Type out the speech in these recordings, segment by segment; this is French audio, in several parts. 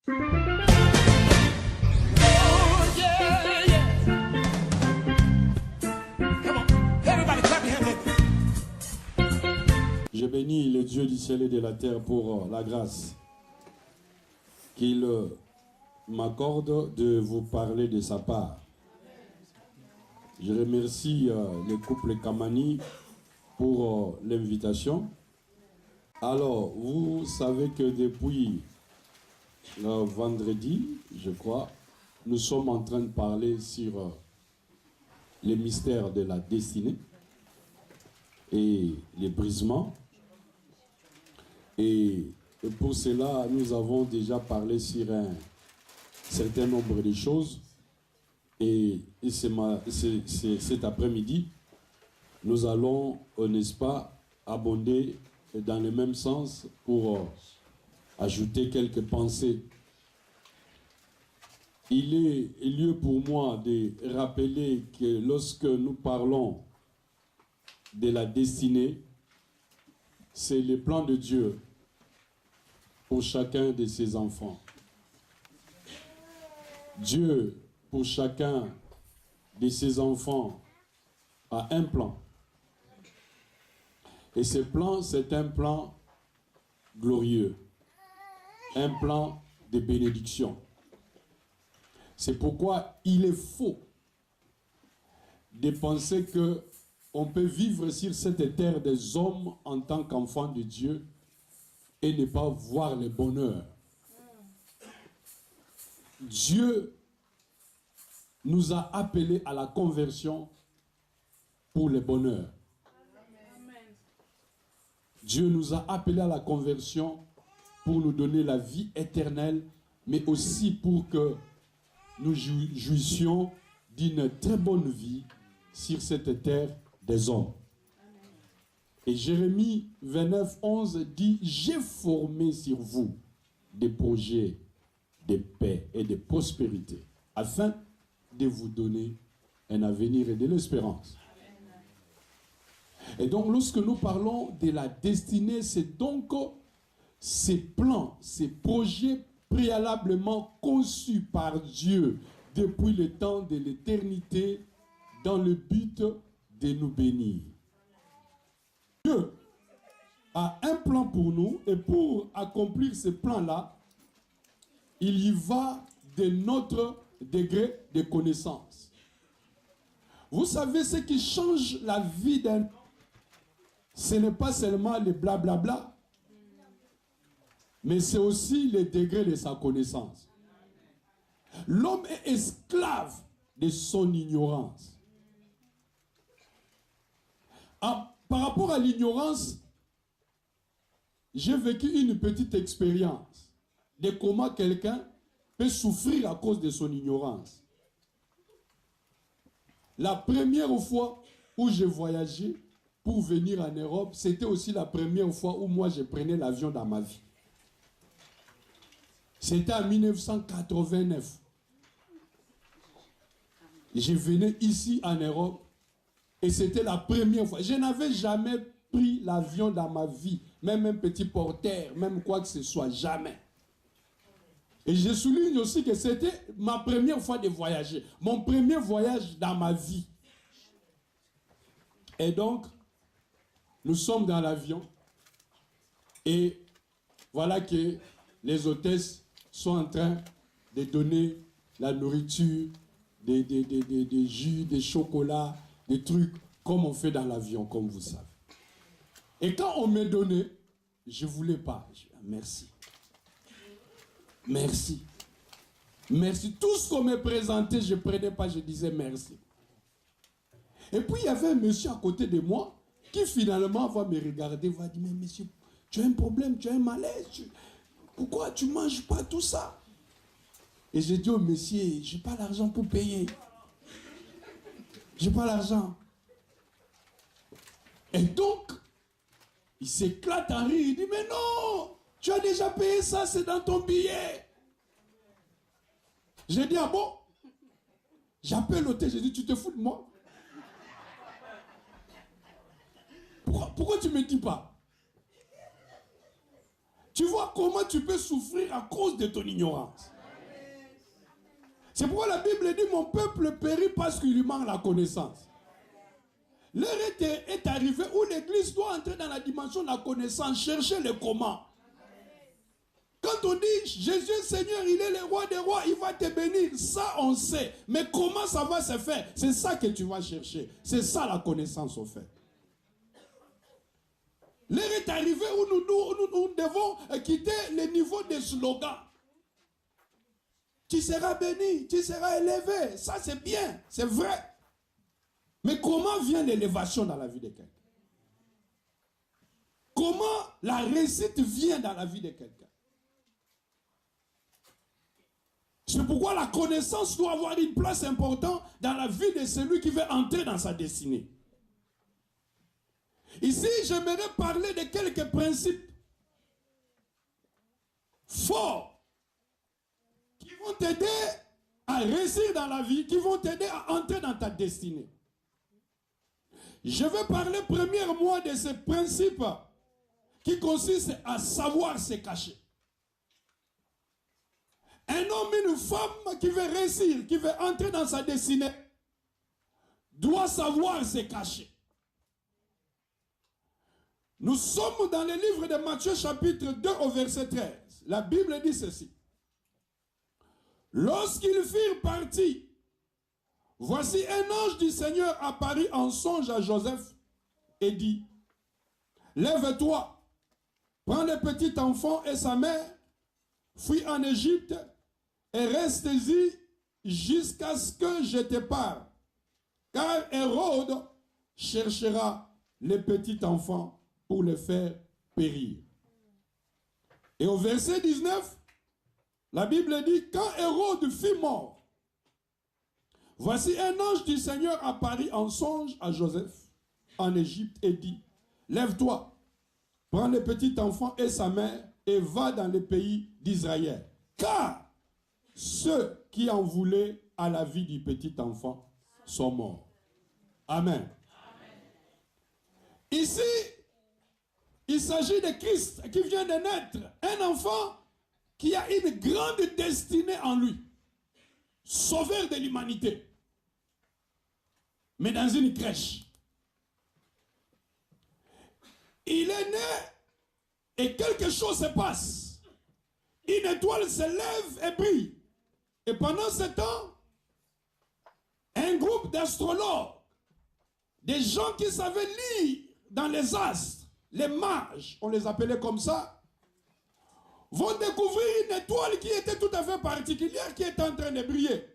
Je bénis le Dieu du ciel et de la terre pour la grâce qu'il m'accorde de vous parler de sa part. Je remercie le couple Kamani pour l'invitation. Alors, vous savez que depuis le vendredi, je crois, nous sommes en train de parler sur les mystères de la destinée et les brisements. Et pour cela, nous avons déjà parlé sur un certain nombre de choses. Et cet après-midi, nous allons, n'est-ce pas, abonder dans le même sens pour ajouter quelques pensées. Il est lieu pour moi de rappeler que lorsque nous parlons de la destinée, c'est le plan de Dieu pour chacun de ses enfants. Dieu, pour chacun de ses enfants, a un plan. Et ce plan, c'est un plan glorieux, un plan de bénédiction. C'est pourquoi il est faux de penser qu'on peut vivre sur cette terre des hommes en tant qu'enfants de Dieu et ne pas voir le bonheur. Dieu nous a appelés à la conversion pour le bonheur. Dieu nous a appelés à la conversion pour nous donner la vie éternelle, mais aussi pour que nous jouissions d'une très bonne vie sur cette terre des hommes. Et Jérémie 29, 11 dit « J'ai formé sur vous des projets de paix et de prospérité, afin de vous donner un avenir et de l'espérance. » Et donc, lorsque nous parlons de la destinée, c'est donc ces plans, ces projets préalablement conçus par Dieu depuis le temps de l'éternité dans le but de nous bénir. Dieu a un plan pour nous et pour accomplir ce plan-là, il y va de notre degré de connaissance. Vous savez, ce qui change la vie d'un... Ce n'est pas seulement le blablabla, mais c'est aussi le degré de sa connaissance. L'homme est esclave de son ignorance. Par rapport à l'ignorance, j'ai vécu une petite expérience de comment quelqu'un peut souffrir à cause de son ignorance. La première fois où j'ai voyagé pour venir en Europe, c'était aussi la première fois où moi je prenais l'avion dans ma vie. C'était en 1989. Je venais ici en Europe et c'était la première fois. Je n'avais jamais pris l'avion dans ma vie, même un petit porteur, même quoi que ce soit, jamais. Et je souligne aussi que c'était ma première fois de voyager, mon premier voyage dans ma vie. Et donc, nous sommes dans l'avion et voilà que les hôtesses sont en train de donner la nourriture, des jus, des chocolats, des trucs comme on fait dans l'avion, comme vous savez. Et quand on me donnait, je ne voulais pas. Je dis, merci. Merci. Merci. Tout ce qu'on me présentait, je ne prenais pas, je disais merci. Et puis il y avait un monsieur à côté de moi qui finalement va me regarder, va dire, mais monsieur, tu as un problème, tu as un malaise, pourquoi tu ne manges pas tout ça? Et j'ai dit au monsieur, je n'ai pas l'argent pour payer. Je n'ai pas l'argent. Et donc, il s'éclate en rire, il dit, mais non, tu as déjà payé ça, c'est dans ton billet. J'ai dit, ah bon? J'appelle l'hôtel, j'ai dit, tu te fous de moi? Pourquoi tu ne me dis pas? Tu vois comment tu peux souffrir à cause de ton ignorance. C'est pourquoi la Bible dit, mon peuple périt parce qu'il lui manque la connaissance. L'heure est arrivée où l'Église doit entrer dans la dimension de la connaissance, chercher le comment. Quand on dit Jésus Seigneur, il est le roi des rois, il va te bénir, ça on sait. Mais comment ça va se faire? C'est ça que tu vas chercher. C'est ça la connaissance au fait. L'heure est arrivée où nous devons quitter le niveau des slogans. Tu seras béni, tu seras élevé. Ça c'est bien, c'est vrai. Mais comment vient l'élévation dans la vie de quelqu'un? Comment la réussite vient dans la vie de quelqu'un? C'est pourquoi la connaissance doit avoir une place importante dans la vie de celui qui veut entrer dans sa destinée. Ici, j'aimerais parler de quelques principes forts qui vont t'aider à réussir dans la vie, qui vont t'aider à entrer dans ta destinée. Je vais parler premièrement de ces principes qui consistent à savoir se cacher. Un homme, une femme qui veut réussir, qui veut entrer dans sa destinée, doit savoir se cacher. Nous sommes dans le livre de Matthieu chapitre 2 au verset 13. La Bible dit ceci. Lorsqu'ils firent partie, voici un ange du Seigneur apparut en songe à Joseph et dit, lève-toi, prends le petit enfant et sa mère, fuis en Égypte et reste-y jusqu'à ce que je te parle. Car Hérode cherchera le petit enfant pour le faire périr. Et au verset 19, la Bible dit, quand Hérode fut mort, voici un ange du Seigneur apparut en songe à Joseph en Égypte et dit, lève-toi, prends le petit enfant et sa mère et va dans le pays d'Israël. Car ceux qui en voulaient à la vie du petit enfant sont morts. Amen. Ici, il s'agit de Christ qui vient de naître. Un enfant qui a une grande destinée en lui. Sauveur de l'humanité. Mais dans une crèche. Il est né et quelque chose se passe. Une étoile se lève et brille. Et pendant ce temps, un groupe d'astrologues, des gens qui savaient lire dans les astres, les mages, on les appelait comme ça, vont découvrir une étoile qui était tout à fait particulière, qui était en train de briller.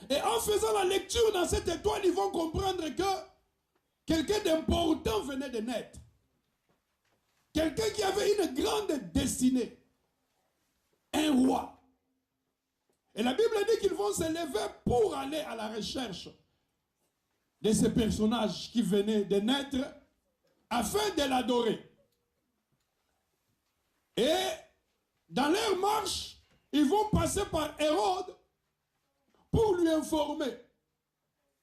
Et en faisant la lecture dans cette étoile, ils vont comprendre que quelqu'un d'important venait de naître. Quelqu'un qui avait une grande destinée. Un roi. Et la Bible dit qu'ils vont se lever pour aller à la recherche de ces personnages qui venaient de naître afin de l'adorer. Et dans leur marche, ils vont passer par Hérode pour lui informer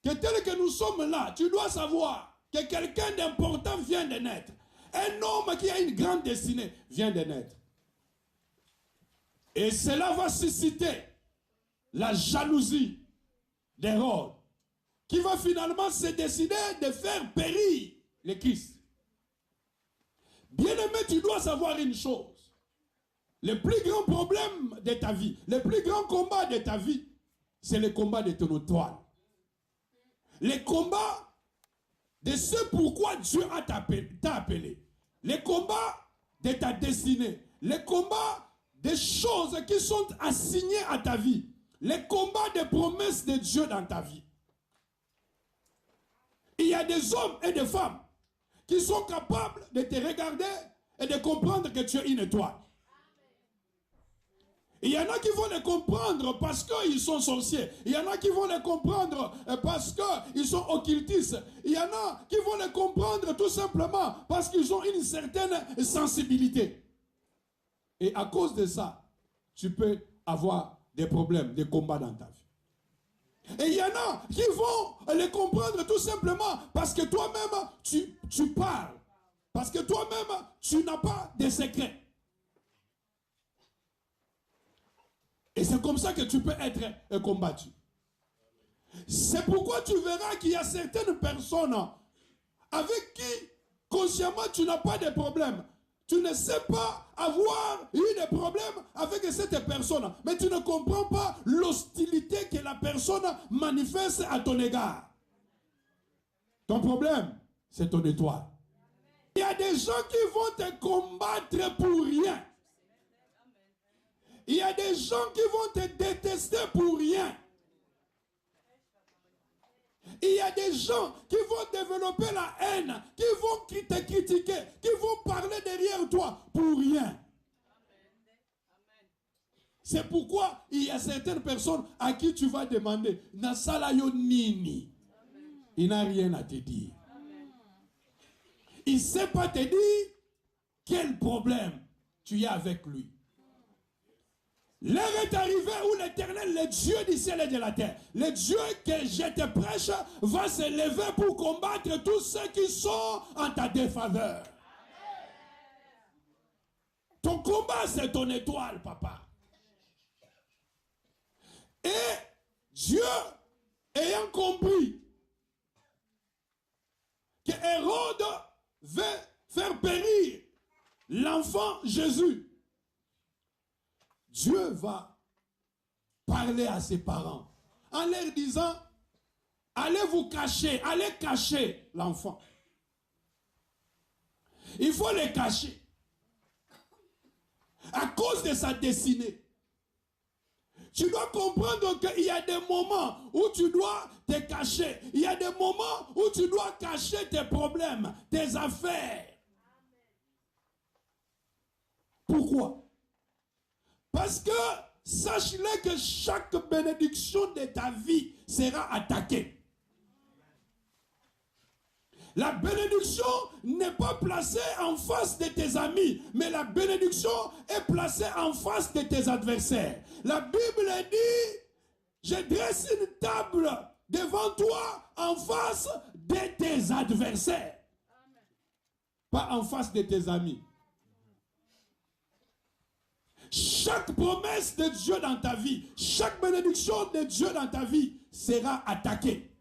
que tel que nous sommes là, tu dois savoir que quelqu'un d'important vient de naître. Un homme qui a une grande destinée vient de naître. Et cela va susciter la jalousie d'Hérode, qui va finalement se décider de faire périr le Christ. Bien-aimé, tu dois savoir une chose. Le plus grand problème de ta vie, le plus grand combat de ta vie, c'est le combat de ton étoile. Le combat de ce pourquoi Dieu t'a appelé. Le combat de ta destinée. Le combat des choses qui sont assignées à ta vie. Le combat des promesses de Dieu dans ta vie. Il y a des hommes et des femmes qui sont capables de te regarder et de comprendre que tu es une étoile. Il y en a qui vont le comprendre parce qu'ils sont sorciers. Il y en a qui vont le comprendre parce qu'ils sont occultistes. Il y en a qui vont le comprendre tout simplement parce qu'ils ont une certaine sensibilité. Et à cause de ça, tu peux avoir des problèmes, des combats dans ta vie. Et il y en a qui vont le comprendre tout simplement parce que toi-même, tu parles. Parce que toi-même, tu n'as pas de secret. Et c'est comme ça que tu peux être combattu. C'est pourquoi tu verras qu'il y a certaines personnes avec qui, consciemment, tu n'as pas de problème. Tu ne sais pas avoir eu des problèmes avec cette personne. Mais tu ne comprends pas l'hostilité que la personne manifeste à ton égard. Ton problème, c'est ton étoile. Il y a des gens qui vont te combattre pour rien. Il y a des gens qui vont te détester pour rien. Il y a des gens qui vont développer la haine, qui vont te critiquer, qui vont parler derrière toi pour rien. C'est pourquoi il y a certaines personnes à qui tu vas demander, Nasalayo Nini. Il n'a rien à te dire. Il ne sait pas te dire quel problème tu as avec lui. L'heure est arrivée où l'Éternel, le Dieu du ciel et de la terre, le Dieu que je te prêche, va se lever pour combattre tous ceux qui sont en ta défaveur. Ton combat, c'est ton étoile, papa. Et Dieu, ayant compris que Hérode veut faire périr l'enfant Jésus, Dieu va parler à ses parents en leur disant, allez vous cacher, allez cacher l'enfant. Il faut le cacher à cause de sa destinée. Tu dois comprendre qu'il y a des moments où tu dois te cacher. Il y a des moments où tu dois cacher tes problèmes, tes affaires. Pourquoi? Parce que sache-le que chaque bénédiction de ta vie sera attaquée. La bénédiction n'est pas placée en face de tes amis, mais la bénédiction est placée en face de tes adversaires. La Bible dit, je dresse une table devant toi en face de tes adversaires. Amen. Pas en face de tes amis. Chaque promesse de Dieu dans ta vie, chaque bénédiction de Dieu dans ta vie sera attaquée.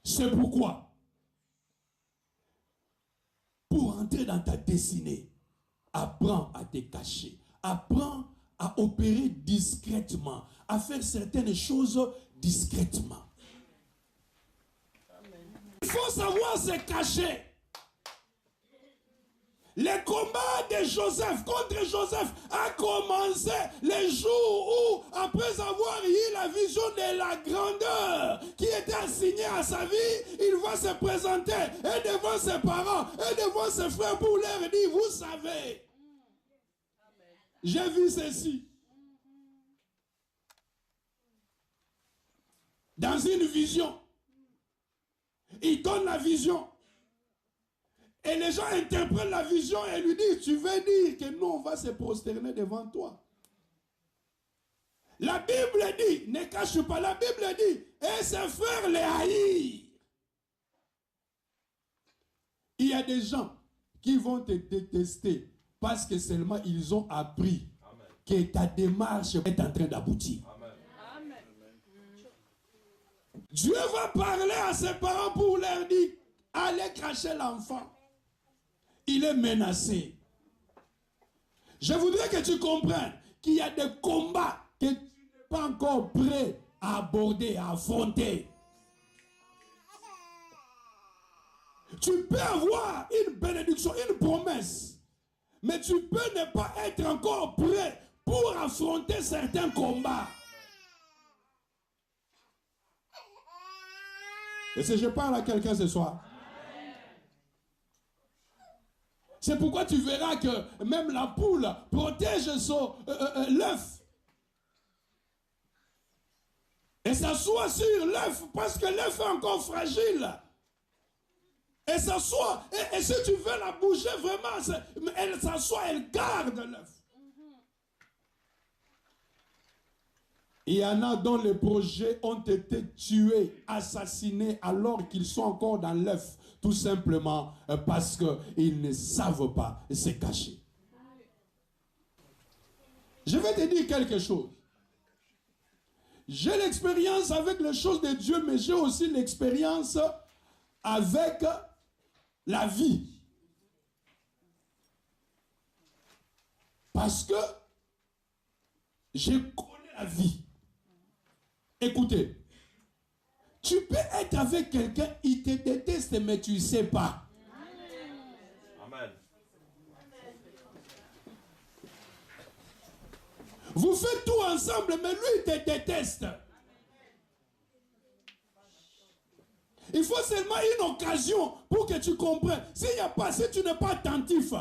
C'est pourquoi, pour entrer dans ta destinée, apprends à te cacher, apprends à opérer discrètement, à faire certaines choses discrètement. Il faut savoir se cacher. Le combat de Joseph contre Joseph a commencé le jour où, après avoir eu la vision de la grandeur qui était assignée à sa vie, il va se présenter et devant ses parents et devant ses frères pour leur dire, vous savez, j'ai vu ceci. Dans une vision, il donne la vision. Et les gens interprètent la vision et lui disent, tu veux dire que nous, on va se prosterner devant toi. La Bible dit, ne cache pas, la Bible dit, et ses frères les haïr. Il y a des gens qui vont te détester parce que seulement ils ont appris Amen. Que ta démarche est en train d'aboutir. Amen. Dieu va parler à ses parents pour leur dire, allez cacher l'enfant. Il est menacé. Je voudrais que tu comprennes qu'il y a des combats que tu n'es pas encore prêt à aborder, à affronter. Tu peux avoir une bénédiction, une promesse, mais tu peux ne pas être encore prêt pour affronter certains combats. Et si je parle à quelqu'un ce soir, c'est pourquoi tu verras que même la poule protège son l'œuf. Et s'assoit sur l'œuf parce que l'œuf est encore fragile. Et s'assoit. Et si tu veux la bouger vraiment, elle s'assoit, elle garde l'œuf. Il y en a dont les projets ont été tués, assassinés alors qu'ils sont encore dans l'œuf. Tout simplement parce qu'ils ne savent pas se cacher. vais te dire quelque chose. J'ai l'expérience avec les choses de Dieu, mais j'ai aussi l'expérience avec la vie. Parce que je connais la vie. Écoutez, tu peux être avec quelqu'un, il te déteste, mais tu ne sais pas. Amen. Vous faites tout ensemble, mais lui, il te déteste. Il faut seulement une occasion pour que tu comprennes. S'il n'y a pas, si tu n'es pas attentif,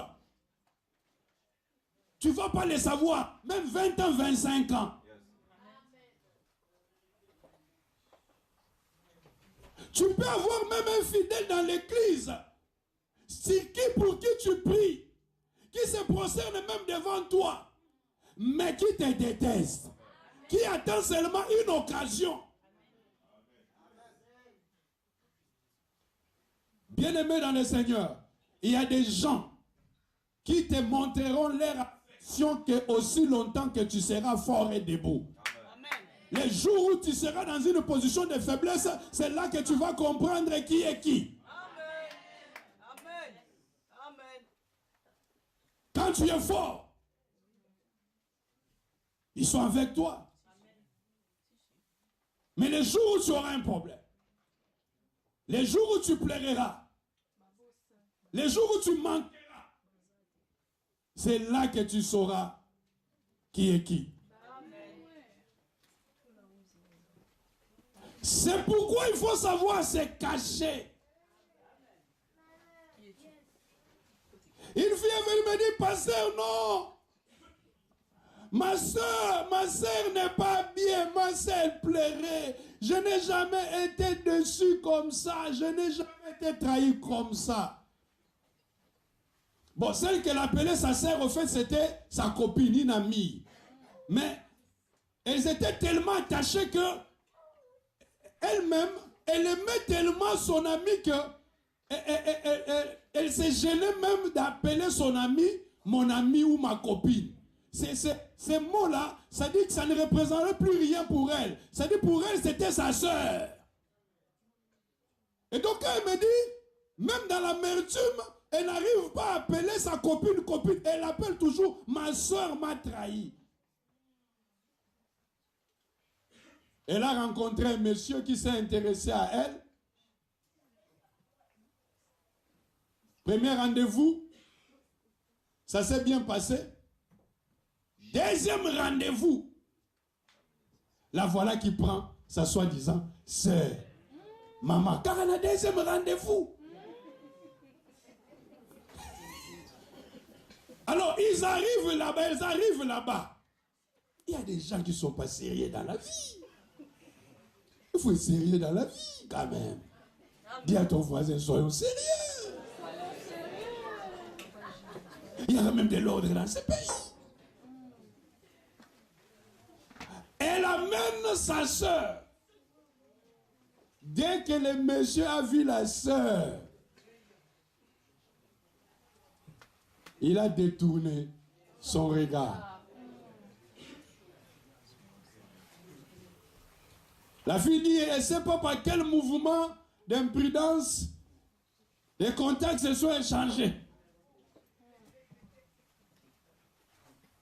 tu ne vas pas le savoir. Même 20 ans, 25 ans. Tu peux avoir même un fidèle dans l'église, pour qui tu pries, qui se prosterne même devant toi, mais qui te déteste, qui attend seulement une occasion. Bien-aimé dans le Seigneur, il y a des gens qui te montreront leur affection que aussi longtemps que tu seras fort et debout. Les jours où tu seras dans une position de faiblesse, c'est là que tu vas comprendre qui est qui. Amen. Amen. Quand tu es fort, ils sont avec toi. Mais les jours où tu auras un problème, les jours où tu pleureras, les jours où tu manqueras, c'est là que tu sauras qui est qui. C'est pourquoi il faut savoir se cacher. Une fille est venue me dire, pasteur, non. Ma soeur n'est pas bien. Ma soeur pleurait. Je n'ai jamais été déçu comme ça. Je n'ai jamais été trahi comme ça. Bon, celle qu'elle appelait sa sœur, au fait, c'était sa copine, une amie. Mais elles étaient tellement attachées que elle-même, elle aimait tellement son amie que elle s'est gênée même d'appeler son ami mon ami ou ma copine. Ces mots-là, ça dit que ça ne représentait plus rien pour elle. Ça dit pour elle, c'était sa sœur. Et donc elle me dit, même dans l'amertume, elle n'arrive pas à appeler sa copine. Elle appelle toujours ma sœur m'a trahi. Elle a rencontré un monsieur qui s'est intéressé à elle. Premier rendez-vous, ça s'est bien passé. Deuxième rendez-vous, la voilà qui prend sa soi-disant sœur, maman, car elle a deuxième rendez-vous. Alors ils arrivent là-bas. Il y a des gens qui ne sont pas sérieux dans la vie. Il faut être sérieux dans la vie quand même. Dis à ton voisin, soyons sérieux. Il y a même de l'ordre dans ce pays. Elle amène sa soeur. Dès que le monsieur a vu la soeur, il a détourné son regard. La fille dit, elle ne sait pas par quel mouvement d'imprudence les contacts se sont échangés.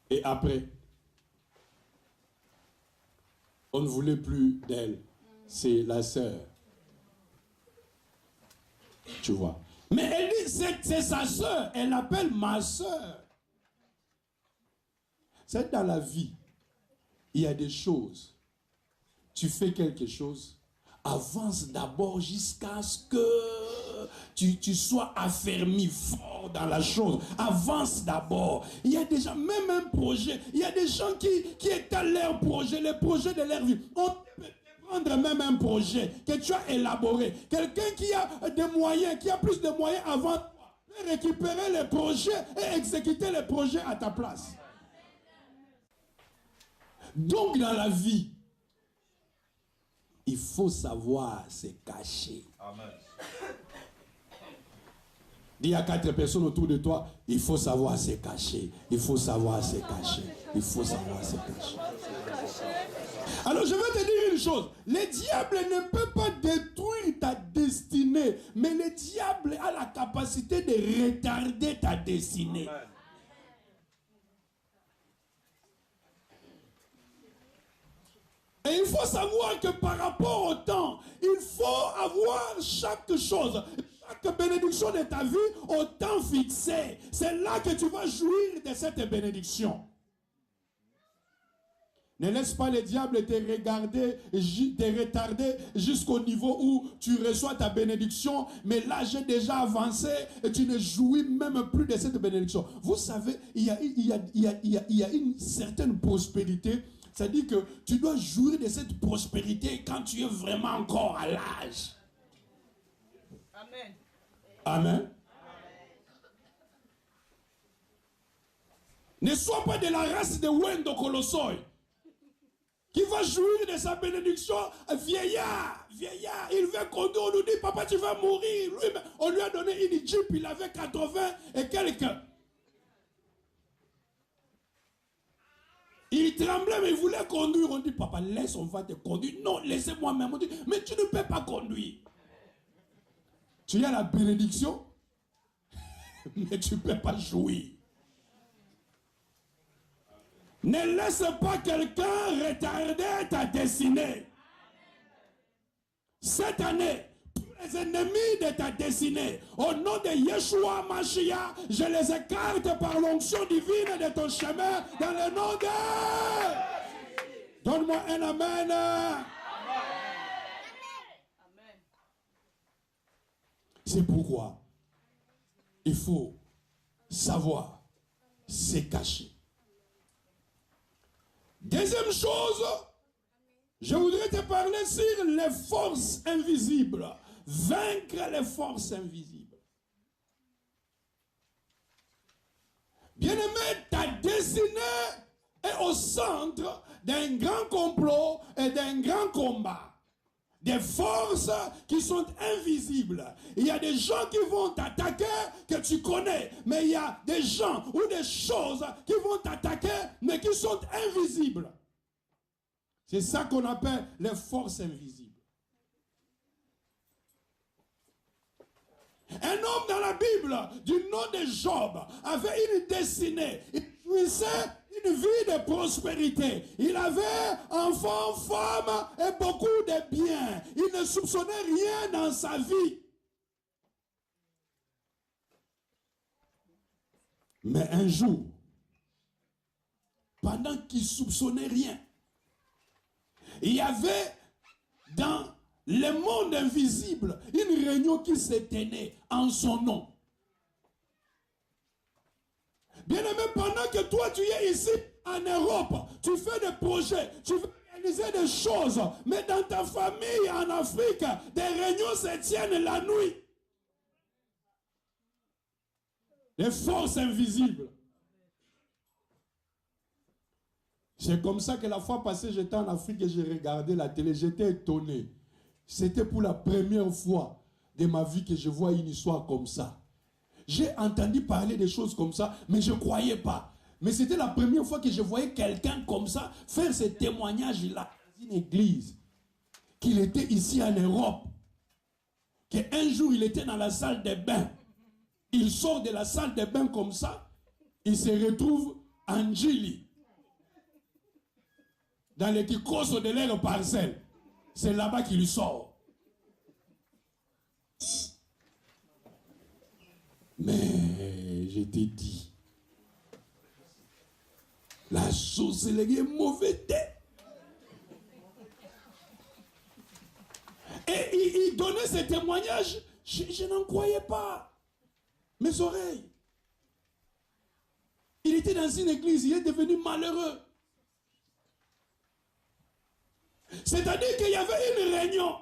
Et après, on ne voulait plus d'elle. C'est la sœur. Tu vois. Mais elle dit, c'est sa sœur. Elle l'appelle ma sœur. C'est dans la vie, il y a des choses. Tu fais quelque chose, avance d'abord jusqu'à ce que tu sois affermi fort dans la chose. Avance d'abord. Il y a déjà même un projet. Il y a des gens qui étalent leur projet, les projets de leur vie. On peut prendre même un projet que tu as élaboré. Quelqu'un qui a des moyens, qui a plus de moyens avant toi, peut récupérer les projets et exécuter les projets à ta place. Donc dans la vie, il faut savoir se cacher. Amen. Dis à 4 personnes autour de toi, il faut savoir se cacher. Il faut savoir se cacher. Il faut savoir se cacher. Alors je vais te dire une chose. Le diable ne peut pas détruire ta destinée. Mais le diable a la capacité de retarder ta destinée. Amen. Et il faut savoir que par rapport au temps, il faut avoir chaque chose, chaque bénédiction de ta vie au temps fixé. C'est là que tu vas jouir de cette bénédiction. Ne laisse pas le diable te regarder, te retarder jusqu'au niveau où tu reçois ta bénédiction, mais là j'ai déjà avancé et tu ne jouis même plus de cette bénédiction. Vous savez, il y a une certaine prospérité. C'est-à-dire que tu dois jouir de cette prospérité quand tu es vraiment encore à l'âge. Amen. Amen. Ne sois pas de la race de Wendo Colossoy qui va jouir de sa bénédiction. Vieillard, il veut conduire, on nous dit, papa, tu vas mourir. Lui, on lui a donné une Jeep, il avait 80 et quelques. Il tremblait, mais il voulait conduire. On dit, papa, laisse, on va te conduire. Non, laissez-moi même. On dit, mais tu ne peux pas conduire. Tu as la bénédiction, mais tu ne peux pas jouir. Ne laisse pas quelqu'un retarder ta destinée. Cette année, tous les ennemis de ta destinée, au nom de Yeshua Mashiach, je les écarte par l'onction divine de ton chemin dans le nom de... Donne-moi un amen. Amen. C'est pourquoi il faut savoir se cacher. Deuxième chose, je voudrais te parler sur les forces invisibles. Vaincre les forces invisibles. Bien-aimé, ta destinée est au centre d'un grand complot et d'un grand combat. Des forces qui sont invisibles. Il y a des gens qui vont t'attaquer que tu connais. Mais il y a des gens ou des choses qui vont t'attaquer mais qui sont invisibles. C'est ça qu'on appelle les forces invisibles. Un homme dans la Bible du nom de Job avait une destinée. Il jouissait une vie de prospérité. Il avait enfants, femmes et beaucoup de biens. Il ne soupçonnait rien dans sa vie. Mais un jour, pendant qu'il ne soupçonnait rien, il y avait dans le monde invisible une réunion qui se tenait en son nom. Bien-aimé, pendant que toi tu es ici en Europe, tu fais des projets, tu veux réaliser des choses, mais dans ta famille en Afrique, des réunions se tiennent la nuit. Les forces invisibles. C'est comme ça que la fois passée, j'étais en Afrique et j'ai regardé la télé, j'étais étonné. C'était pour la première fois de ma vie que je vois une histoire comme ça. J'ai entendu parler des choses comme ça, mais je ne croyais pas. Mais c'était la première fois que je voyais quelqu'un comme ça faire ce témoignage-là dans une église. Qu'il était ici en Europe. Qu'un jour, il était dans la salle de bain. Il sort de la salle de bain comme ça. Il se retrouve en Gili. Dans les Kikos de l'air parcelle. C'est là-bas qu'il sort. Mais je t'ai dit, la chose c'est le mauvais tête. Et il donnait ce témoignage, je n'en croyais pas. Mes oreilles. Il était dans une église, il est devenu malheureux. C'est-à-dire qu'il y avait une réunion.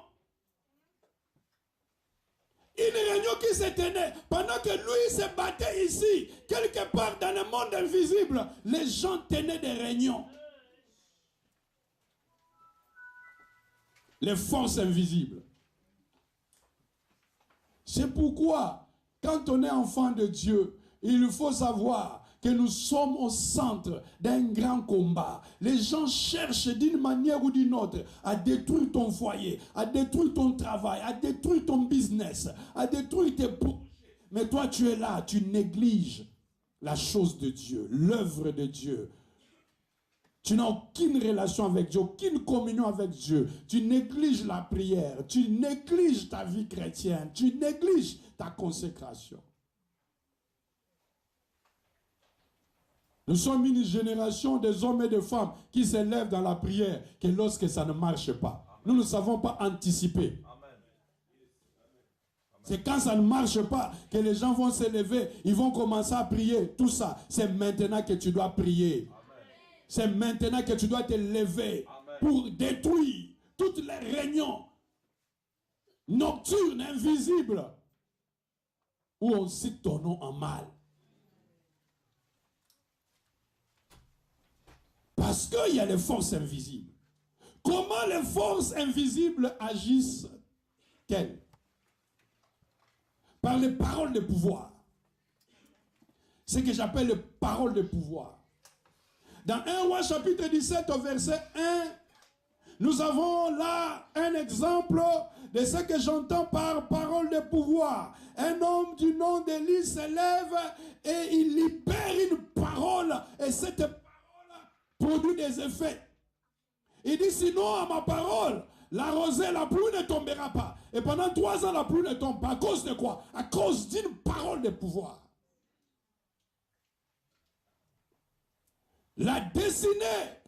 Une réunion qui se tenait pendant que lui se battait ici, quelque part dans le monde invisible. Les gens tenaient des réunions. Les forces invisibles. C'est pourquoi quand on est enfant de Dieu, il faut savoir que nous sommes au centre d'un grand combat. Les gens cherchent d'une manière ou d'une autre à détruire ton foyer, à détruire ton travail, à détruire ton business, à détruire tes projets. Mais toi, tu es là, tu négliges la chose de Dieu, l'œuvre de Dieu. Tu n'as aucune relation avec Dieu, aucune communion avec Dieu. Tu négliges la prière, tu négliges ta vie chrétienne, tu négliges ta consécration. Nous sommes une génération des hommes et des femmes qui s'élèvent dans la prière que lorsque ça ne marche pas. Nous ne savons pas anticiper. C'est quand ça ne marche pas que les gens vont s'élever, ils vont commencer à prier. Tout ça, c'est maintenant que tu dois prier. C'est maintenant que tu dois te lever pour détruire toutes les réunions nocturnes, invisibles, où on cite ton nom en mal. Parce qu'il y a les forces invisibles. Comment les forces invisibles agissent-elles? Par les paroles de pouvoir. Ce que j'appelle les paroles de pouvoir. Dans 1 Roi chapitre 17 au verset 1, nous avons là un exemple de ce que j'entends par parole de pouvoir. Un homme du nom d'Élie s'élève et il libère une parole et cette parole produit des effets. Il dit sinon à ma parole, la rosée, la pluie ne tombera pas. Et pendant 3 ans, la pluie ne tombe pas. À cause de quoi? À cause d'une parole de pouvoir. La destinée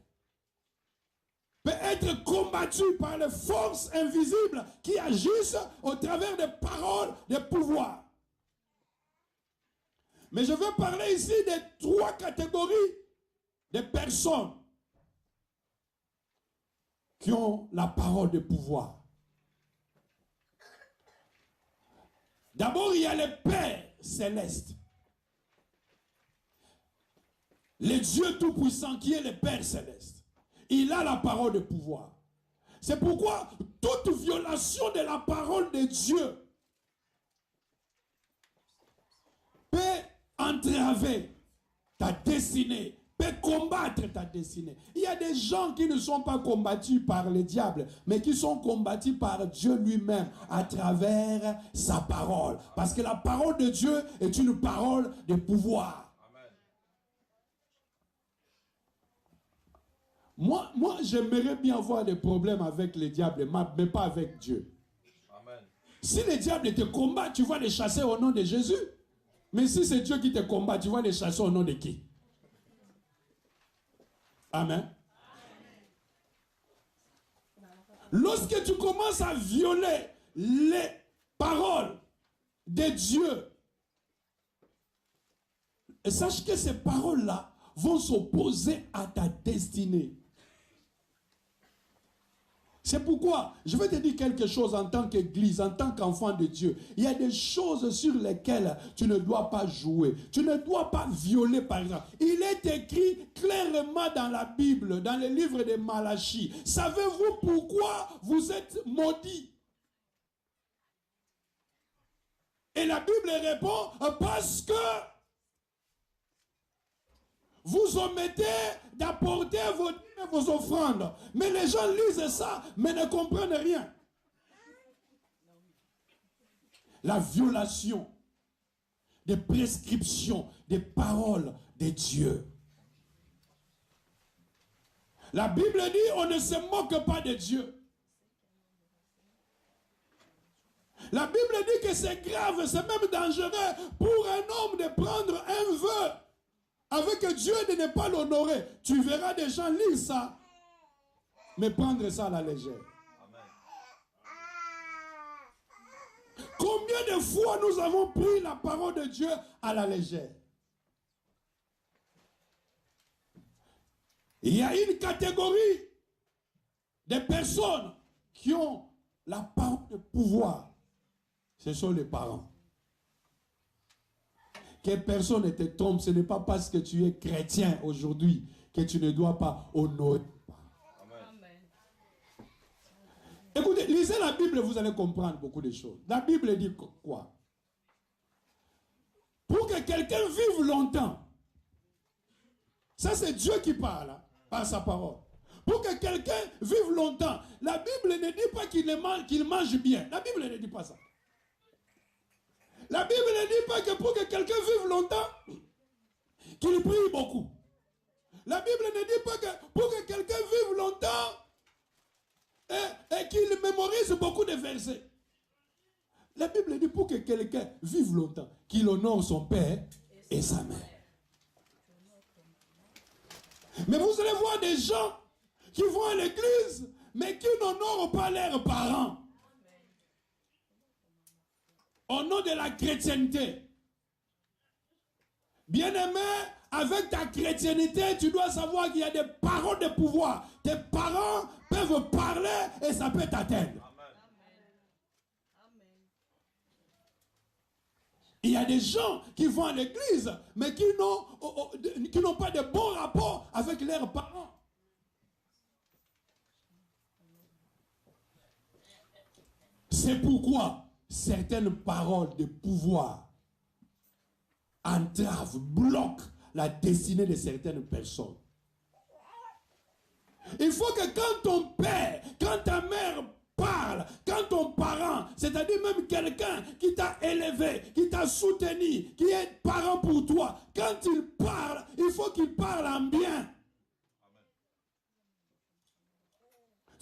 peut être combattue par les forces invisibles qui agissent au travers des paroles de pouvoir. Mais je veux parler ici de 3 catégories de personnes qui ont la parole de pouvoir. D'abord, il y a le Père céleste. Le Dieu Tout-Puissant qui est le Père céleste. Il a la parole de pouvoir. C'est pourquoi toute violation de la parole de Dieu peut entraver ta destinée, peut combattre ta destinée. Il y a des gens qui ne sont pas combattus par le diable, mais qui sont combattus par Dieu lui-même à travers sa parole. Parce que la parole de Dieu est une parole de pouvoir. Moi, j'aimerais bien avoir des problèmes avec le diable, mais pas avec Dieu. Amen. Si le diable te combat, tu vas les chasser au nom de Jésus. Mais si c'est Dieu qui te combat, tu vas les chasser au nom de qui? Amen. Lorsque tu commences à violer les paroles de Dieu, et sache que ces paroles-là vont s'opposer à ta destinée. C'est pourquoi je vais te dire quelque chose en tant qu'église, en tant qu'enfant de Dieu. Il y a des choses sur lesquelles tu ne dois pas jouer. Tu ne dois pas violer, par exemple. Il est écrit clairement dans la Bible, dans le livre de Malachie. Savez-vous pourquoi vous êtes maudits? Et la Bible répond, parce que vous omettez d'apporter vos offrandes. Mais les gens lisent ça, mais ne comprennent rien. La violation des prescriptions, des paroles de Dieu. La Bible dit, on ne se moque pas de Dieu. La Bible dit que c'est grave, c'est même dangereux pour un homme de prendre un vœu avec Dieu et de ne pas l'honorer. Tu verras des gens lire ça, mais prendre ça à la légère. Amen. Combien de fois nous avons pris la parole de Dieu à la légère? Il y a une catégorie de personnes qui ont la parole de pouvoir. Ce sont les parents. Que personne ne te trompe, ce n'est pas parce que tu es chrétien aujourd'hui que tu ne dois pas honorer. Amen. Écoutez, lisez la Bible, vous allez comprendre beaucoup de choses. La Bible dit quoi? que quelqu'un vive longtemps, ça c'est Dieu qui parle, hein, par sa parole. Pour que quelqu'un vive longtemps, la Bible ne dit pas qu'il mange bien. La Bible ne dit pas ça. La Bible ne dit pas que pour que quelqu'un vive longtemps, qu'il prie beaucoup. La Bible ne dit pas que pour que quelqu'un vive longtemps et qu'il mémorise beaucoup de versets. La Bible dit pour que quelqu'un vive longtemps, qu'il honore son père et sa mère. Mais vous allez voir des gens qui vont à l'église, mais qui n'honorent pas leurs parents. Au nom de la chrétienté. Bien-aimé, avec ta chrétienté, tu dois savoir qu'il y a des paroles de pouvoir. Tes parents peuvent parler et ça peut t'atteindre. Il y a des gens qui vont à l'église, mais qui n'ont pas de bons rapports avec leurs parents. C'est pourquoi certaines paroles de pouvoir entravent, bloquent la destinée de certaines personnes. Il faut que quand ton père, quand ta mère parle, quand ton parent, c'est-à-dire même quelqu'un qui t'a élevé, qui t'a soutenu, qui est parent pour toi, quand il parle, il faut qu'il parle en bien.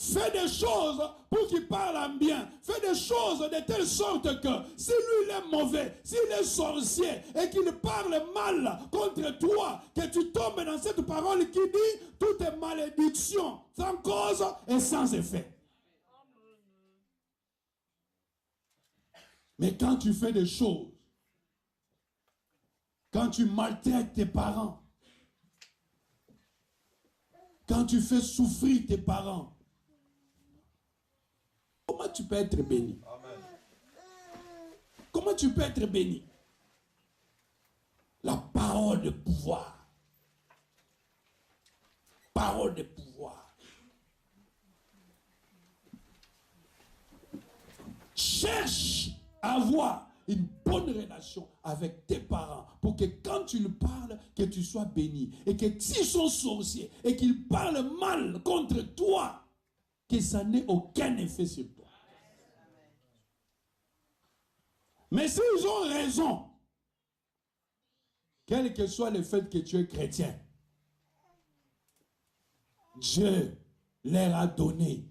Fais des choses pour qu'il parle en bien. Fais des choses de telle sorte que si lui il est mauvais, s'il est sorcier et qu'il parle mal contre toi, que tu tombes dans cette parole qui dit toutes est malédiction, sans cause et sans effet. Mais quand tu fais des choses, quand tu maltraites tes parents, quand tu fais souffrir tes parents, comment tu peux être béni? Amen. Comment tu peux être béni? La parole de pouvoir. Parole de pouvoir. Cherche à avoir une bonne relation avec tes parents pour que quand tu leur parles, que tu sois béni. Et que s'ils sont sorciers et qu'ils parlent mal contre toi, que ça n'ait aucun effet sur toi. Mais s'ils ont raison, quel que soit le fait que tu es chrétien, Dieu leur a donné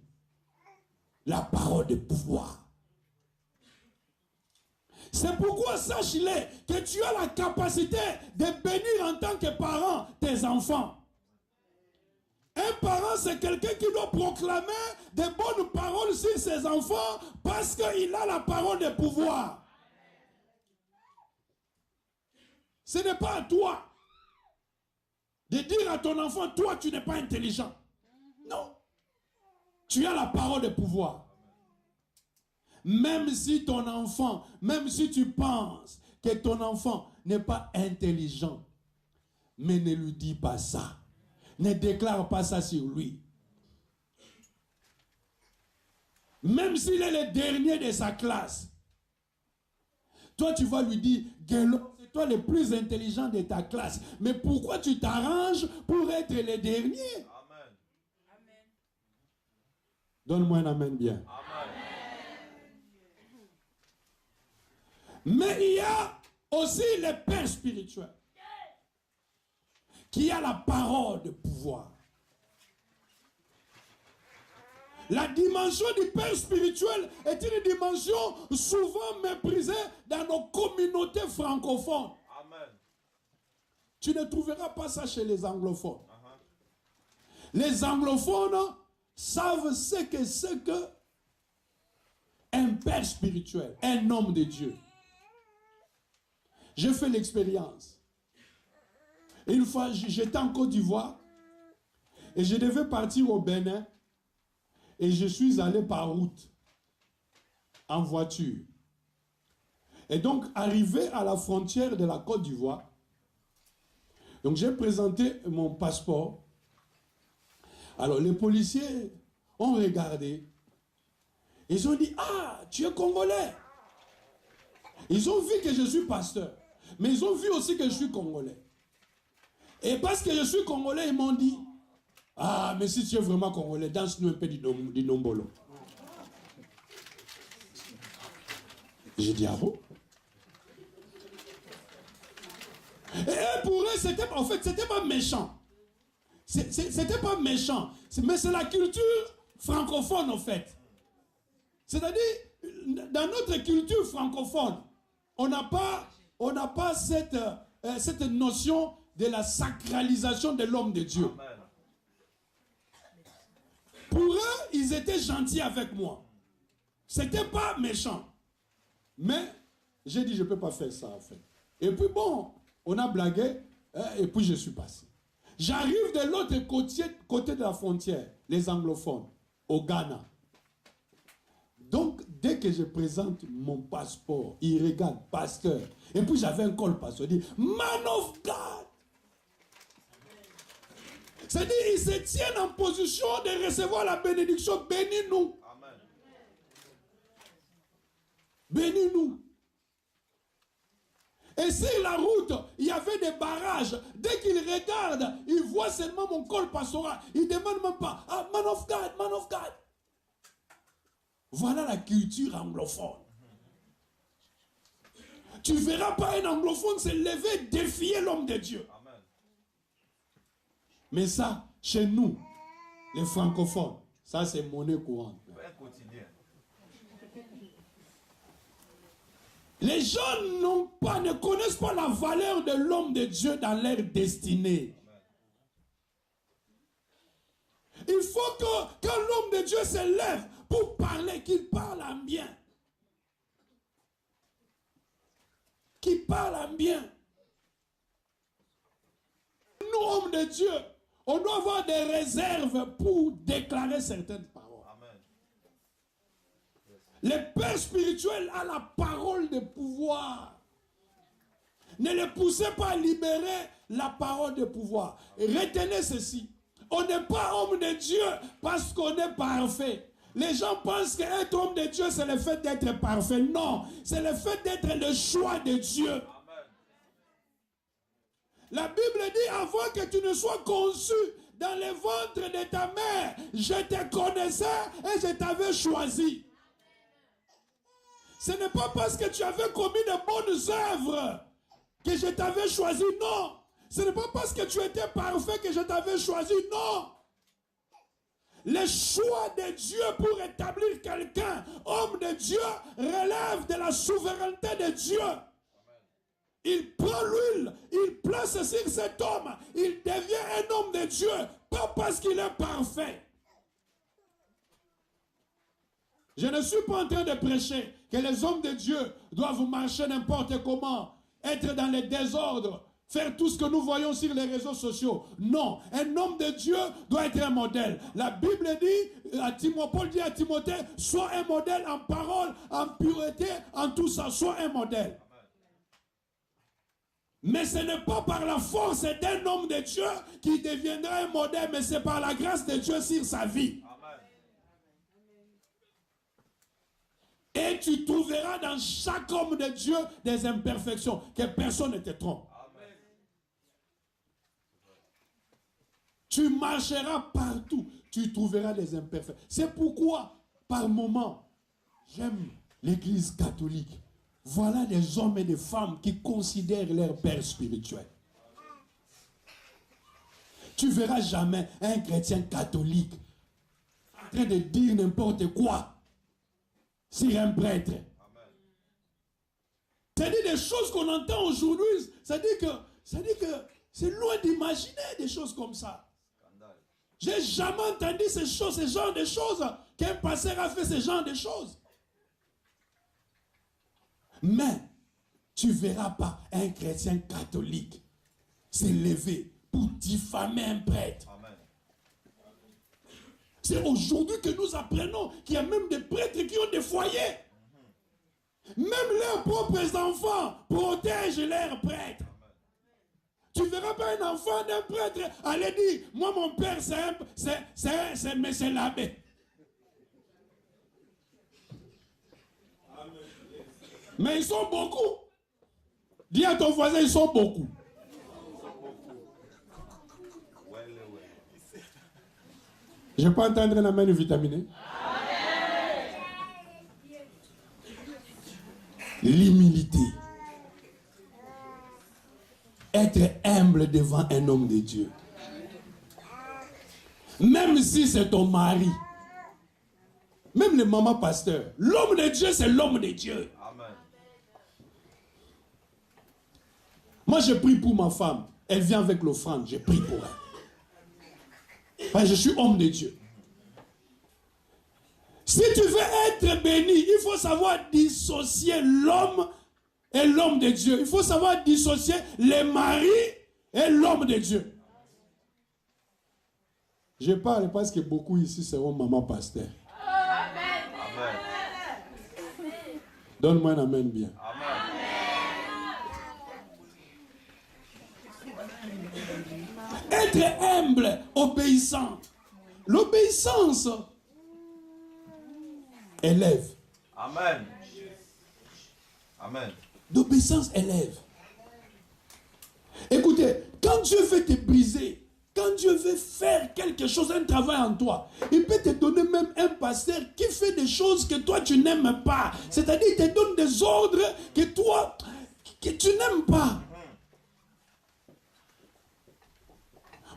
la parole de pouvoir. C'est pourquoi sache-le que tu as la capacité de bénir en tant que parent tes enfants. Un parent, c'est quelqu'un qui doit proclamer de bonnes paroles sur ses enfants parce qu'il a la parole de pouvoir. Ce n'est pas à toi de dire à ton enfant, toi tu n'es pas intelligent. Non. Tu as la parole de pouvoir. Même si ton enfant, même si tu penses que ton enfant n'est pas intelligent, mais ne lui dis pas ça. Ne déclare pas ça sur lui. Même s'il est le dernier de sa classe, toi tu vas lui dire, Guélo, c'est toi le plus intelligent de ta classe. Mais pourquoi tu t'arranges pour être le dernier? Amen. Donne-moi un amen bien. Amen. Mais il y a aussi le père spirituel qui a la parole de pouvoir. La dimension du père spirituel est une dimension souvent méprisée dans nos communautés francophones. Amen. Tu ne trouveras pas ça chez les anglophones. Les anglophones savent ce que c'est que un père spirituel, un homme de Dieu. J'ai fait l'expérience. Une fois, j'étais en Côte d'Ivoire et je devais partir au Bénin et je suis allé par route, en voiture. Et donc, arrivé à la frontière de la Côte d'Ivoire, donc j'ai présenté mon passeport. Alors, les policiers ont regardé. Ils ont dit, ah, tu es congolais. Ils ont vu que je suis pasteur. Mais ils ont vu aussi que je suis congolais. Et parce que je suis congolais, ils m'ont dit, ah, mais si tu es vraiment congolais, danse-nous un peu du nombolo. J'ai dit, ah bon? Et pour eux, c'était, en fait, c'était pas méchant. C'était pas méchant. Mais c'est la culture francophone, en fait. C'est-à-dire, dans notre culture francophone, on n'a pas cette notion de la sacralisation de l'homme de Dieu. Amen. Pour eux, ils étaient gentils avec moi. C'était pas méchant. Mais j'ai dit, je ne peux pas faire ça, en fait. Et puis bon, on a blagué, et puis je suis passé. J'arrive de l'autre côté de la frontière, les anglophones, au Ghana. Donc, dès que je présente mon passeport, ils regardent, pasteur. Et puis j'avais un col pasteur, il dit, man of God. C'est-à-dire, ils se tiennent en position de recevoir la bénédiction. Bénis-nous. Amen. Bénis-nous. Et sur la route, il y avait des barrages. Dès qu'ils regardent, ils voient seulement mon col pastoral. Ils ne demandent même pas, ah, man of God, man of God. Voilà la culture anglophone. Tu ne verras pas un anglophone se lever, défier l'homme de Dieu. Amen. Mais ça, chez nous, les francophones, ça c'est monnaie courante. Un quotidien. Les gens ne connaissent pas la valeur de l'homme de Dieu dans leur destinée. Il faut que quand l'homme de Dieu se lève pour parler, qu'il parle en bien. Qu'il parle en bien. Nous, hommes de Dieu, on doit avoir des réserves pour déclarer certaines paroles. Amen. Le père spirituel a la parole de pouvoir. Ne les poussez pas à libérer la parole de pouvoir. Retenez ceci. On n'est pas homme de Dieu parce qu'on est parfait. Les gens pensent qu'être homme de Dieu, c'est le fait d'être parfait. Non, c'est le fait d'être le choix de Dieu. Amen. La Bible dit, avant que tu ne sois conçu dans le ventre de ta mère, je te connaissais et je t'avais choisi. Ce n'est pas parce que tu avais commis de bonnes œuvres que je t'avais choisi, non. Ce n'est pas parce que tu étais parfait que je t'avais choisi, non. Le choix de Dieu pour établir quelqu'un, homme de Dieu, relève de la souveraineté de Dieu. Il prend l'huile, il place sur cet homme, il devient un homme de Dieu, pas parce qu'il est parfait. Je ne suis pas en train de prêcher que les hommes de Dieu doivent marcher n'importe comment, être dans le désordre, faire tout ce que nous voyons sur les réseaux sociaux. Non, un homme de Dieu doit être un modèle. La Bible dit, Paul dit à Timothée, sois un modèle en parole, en pureté, en tout ça, sois un modèle. Mais ce n'est pas par la force d'un homme de Dieu qui deviendra un modèle, mais c'est par la grâce de Dieu sur sa vie. Amen. Et tu trouveras dans chaque homme de Dieu des imperfections, que personne ne te trompe. Amen. Tu marcheras partout, tu trouveras des imperfections. C'est pourquoi, par moments, j'aime l'église catholique. Voilà des hommes et des femmes qui considèrent leur père spirituel. Tu ne verras jamais un chrétien catholique en train de dire n'importe quoi sur un prêtre. C'est-à-dire des choses qu'on entend aujourd'hui, c'est-à-dire que c'est loin d'imaginer des choses comme ça. J'ai jamais entendu ce genre de choses, qu'un pasteur a fait ce genre de choses. Mais tu ne verras pas un chrétien catholique se lever pour diffamer un prêtre. Amen. C'est aujourd'hui que nous apprenons qu'il y a même des prêtres qui ont des foyers. Même leurs propres enfants protègent leurs prêtres. Tu ne verras pas un enfant d'un prêtre aller dire, moi mon père c'est l'abbé. Mais ils sont beaucoup. Dis à ton voisin, ils sont beaucoup. Je peux entendre un amen vitaminé. L'humilité. Être humble devant un homme de Dieu. Même si c'est ton mari. Même les mamans pasteurs. L'homme de Dieu, c'est l'homme de Dieu. Amen. Moi, je prie pour ma femme. Elle vient avec l'offrande. Je prie pour elle. Parce que je suis homme de Dieu. Si tu veux être béni, il faut savoir dissocier l'homme et l'homme de Dieu. Il faut savoir dissocier les maris et l'homme de Dieu. Je parle parce que beaucoup ici seront maman pasteur. Amen. Donne-moi un amen bien. Amen. Être humble, obéissant. L'obéissance élève. Amen. Amen. L'obéissance élève. Écoutez, quand Dieu veut te briser, quand Dieu veut faire quelque chose, un travail en toi, il peut te donner même un pasteur qui fait des choses que toi tu n'aimes pas. C'est-à-dire, il te donne des ordres que toi, que tu n'aimes pas.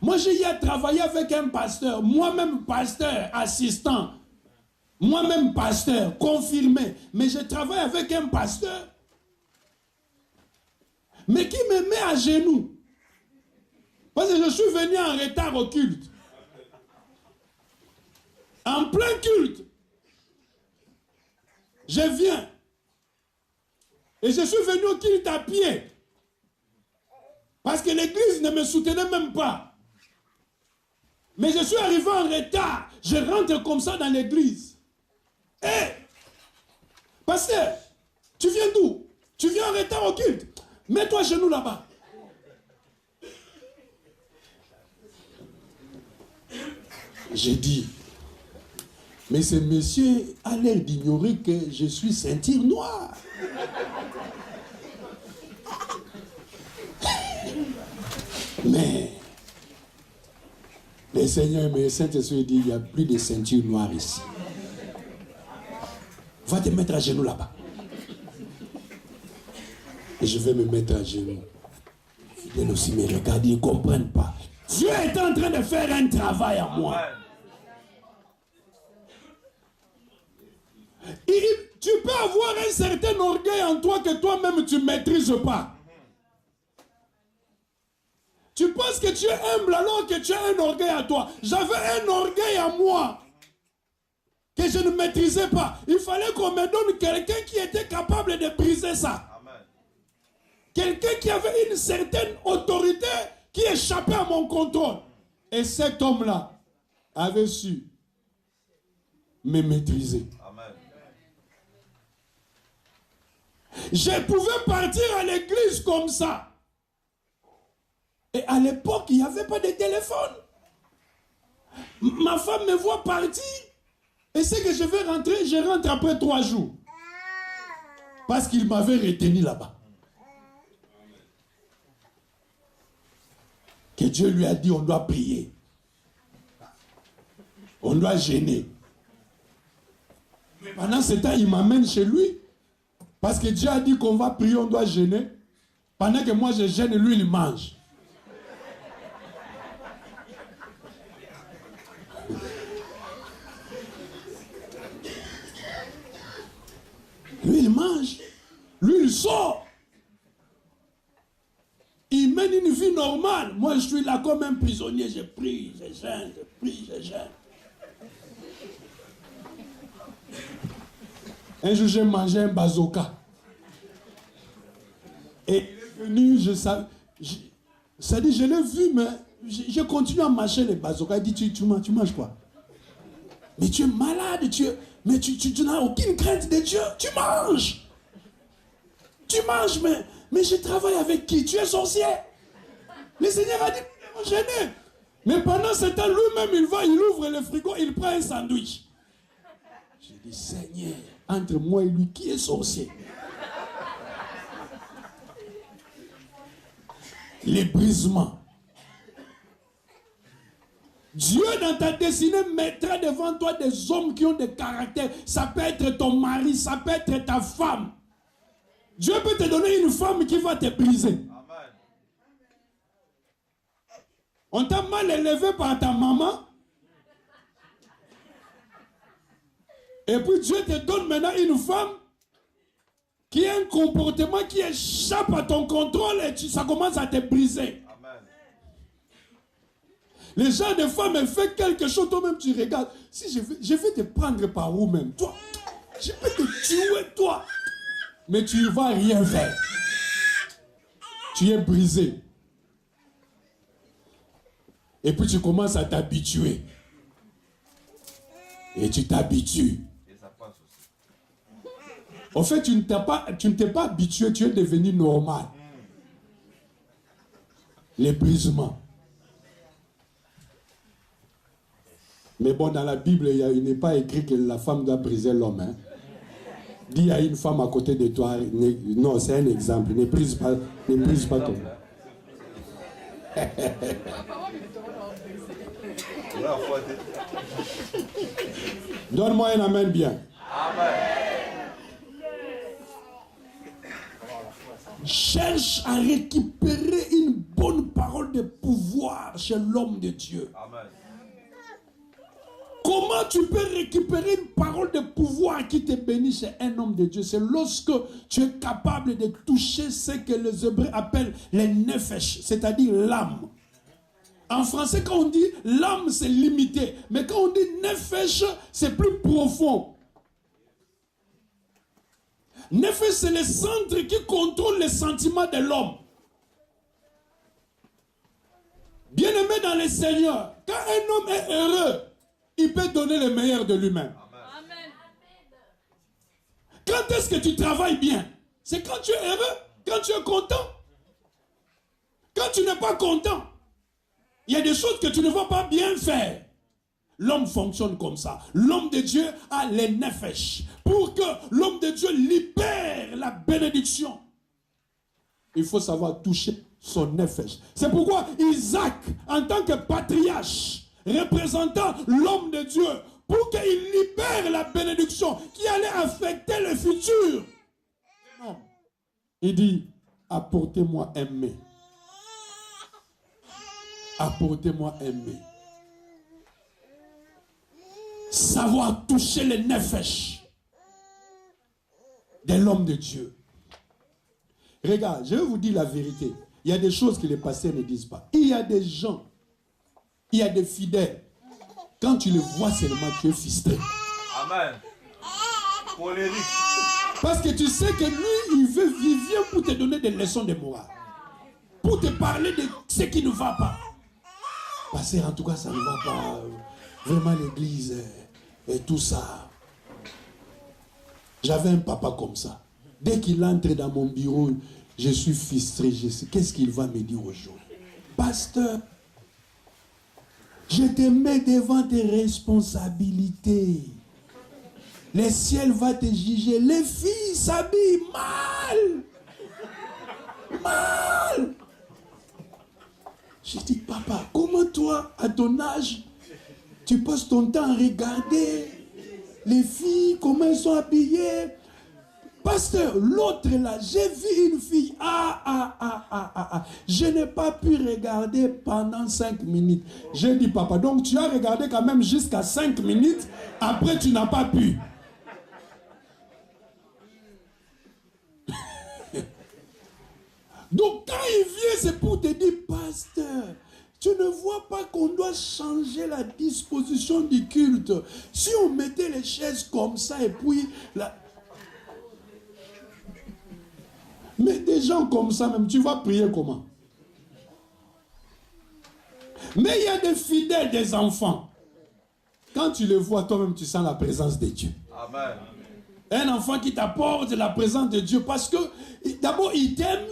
Moi, j'ai eu à travailler avec un pasteur, moi-même pasteur, assistant, moi-même pasteur, confirmé, mais je travaille avec un pasteur, mais qui me met à genoux. Parce que je suis venu en retard au culte. En plein culte. Je viens. Et je suis venu au culte à pied. Parce que l'église ne me soutenait même pas. Mais je suis arrivé en retard. Je rentre comme ça dans l'église. Hé! Pasteur, tu viens d'où? Tu viens en retard au culte. Mets-toi à genoux là-bas. J'ai dit, mais ce monsieur a l'air d'ignorer que je suis ceinture noire. Mais le Seigneur et le Saint-Esprit dit, il n'y a plus de ceinture noire ici. Va te mettre à genoux là-bas. Et je vais me mettre à genoux. Fidèle aussi me regarde, ils ne comprennent pas. Dieu est en train de faire un travail en moi. Amen. Tu peux avoir un certain orgueil en toi que toi-même tu ne maîtrises pas. Tu penses que tu es humble alors que tu as un orgueil à toi. J'avais un orgueil à moi que je ne maîtrisais pas. Il fallait qu'on me donne quelqu'un qui était capable de briser ça. Amen. Quelqu'un qui avait une certaine autorité qui échappait à mon contrôle. Et cet homme-là avait su me maîtriser. Amen. Je pouvais partir à l'église comme ça. Et à l'époque, il n'y avait pas de téléphone. Ma femme me voit partir. Et c'est que je vais rentrer, je rentre après 3 jours. Parce qu'il m'avait retenu là-bas. Que Dieu lui a dit, on doit prier. On doit gêner. Mais pendant ce temps, il m'amène chez lui. Parce que Dieu a dit qu'on va prier, on doit gêner. Pendant que moi je gêne, lui il mange. Lui il mange. Lui il sort. Il mène une vie normale. Moi je suis là comme un prisonnier. Je prie, je gêne, je prie, je gêne. Un jour, j'ai mangé un bazooka. Et il est venu, ça dit, je l'ai vu, mais je continue à mâcher les bazookas. Il dit, tu manges quoi? Mais tu es malade, mais tu n'as aucune crainte de Dieu. Tu manges. Tu manges, mais je travaille avec qui? Tu es sorcier. Le Seigneur a dit, ne me gêner. Mais pendant ce temps, lui-même, il ouvre le frigo, il prend un sandwich. J'ai dit, Seigneur, entre moi et lui, qui est sorcier? les brisements. Dieu, dans ta destinée, mettra devant toi des hommes qui ont des caractères. Ça peut être ton mari, ça peut être ta femme. Dieu peut te donner une femme qui va te briser. Amen. On t'a mal élevé par ta maman. Et puis Dieu te donne maintenant une femme qui a un comportement qui échappe à ton contrôle et ça commence à te briser. Amen. Les gens de femmes elles font quelque chose, toi-même tu regardes. Si je vais te prendre par où même, toi, je peux te tuer, toi. Mais tu ne vas rien faire. Tu es brisé. Et puis tu commences à t'habituer. Et tu t'habitues. Et ça passe aussi. En fait, tu ne t'es pas habitué, tu es devenu normal. Les brisements. Mais bon, dans la Bible, il n'est pas écrit que la femme doit briser l'homme. Hein. Dis à une femme à côté de toi, non, c'est un exemple, ne brise pas ton. Donne-moi un amen bien. Amen. Cherche à récupérer une bonne parole de pouvoir chez l'homme de Dieu. Amen. Comment tu peux récupérer une parole de pouvoir qui te bénit chez un homme de Dieu? C'est lorsque tu es capable de toucher ce que les Hébreux appellent les nefesh, c'est-à-dire l'âme. En français, quand on dit l'âme, c'est limité. Mais quand on dit nefesh, c'est plus profond. Nefesh, c'est le centre qui contrôle les sentiments de l'homme. Bien-aimé dans le Seigneur, quand un homme est heureux, il peut donner le meilleur de lui-même. Amen. Quand est-ce que tu travailles bien? C'est quand tu es heureux, quand tu es content. Quand tu n'es pas content, il y a des choses que tu ne vas pas bien faire. L'homme fonctionne comme ça. L'homme de Dieu a les nefesh. Pour que l'homme de Dieu libère la bénédiction, il faut savoir toucher son nefesh. C'est pourquoi Isaac, en tant que patriarche, représentant l'homme de Dieu, pour qu'il libère la bénédiction qui allait affecter le futur. Non. Il dit, apportez-moi un mets. Apportez-moi un mets. Savoir toucher les nefesh de l'homme de Dieu. Regarde, je vais vous dire la vérité. Il y a des choses que les pasteurs ne disent pas. Il y a des gens, il y a des fidèles. Quand tu les vois seulement, tu es frustré. Amen. Colérique. Parce que tu sais que lui, il vient pour te donner des leçons de morale. Pour te parler de ce qui ne va pas. Parce qu'en tout cas, ça ne va pas. Vraiment l'église et tout ça. J'avais un papa comme ça. Dès qu'il entre dans mon bureau, je suis frustré. Je sais qu'est-ce qu'il va me dire aujourd'hui. Pasteur, je te mets devant tes responsabilités. Le ciel va te juger. Les filles s'habillent mal. Mal. Je dis, papa, comment toi, à ton âge, tu passes ton temps à regarder les filles, comment elles sont habillées? Pasteur, l'autre là, j'ai vu une fille. Je n'ai pas pu regarder pendant 5 minutes. J'ai dit, papa, donc tu as regardé quand même jusqu'à 5 minutes. Après, tu n'as pas pu. Donc, quand il vient, c'est pour te dire, pasteur, tu ne vois pas qu'on doit changer la disposition du culte. Si on mettait les chaises comme ça et puis... Mais des gens comme ça même, tu vas prier comment? Mais il y a des fidèles, des enfants. Quand tu les vois, toi-même, tu sens la présence de Dieu. Amen. Un enfant qui t'apporte la présence de Dieu parce que d'abord, il t'aime,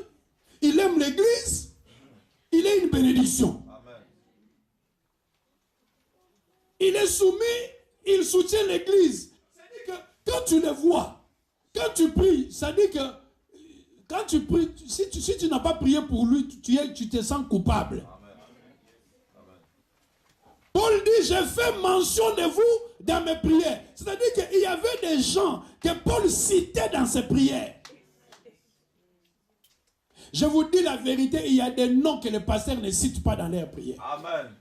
il aime l'église, il est une bénédiction. Amen. Il est soumis, il soutient l'église. C'est-à-dire que quand tu les vois, quand tu pries, ça dit que quand tu pries, si tu n'as pas prié pour lui, tu te sens coupable. Paul dit, j'ai fait mention de vous dans mes prières. C'est-à-dire qu'il y avait des gens que Paul citait dans ses prières. Je vous dis la vérité, il y a des noms que les pasteurs ne citent pas dans leurs prières. Amen.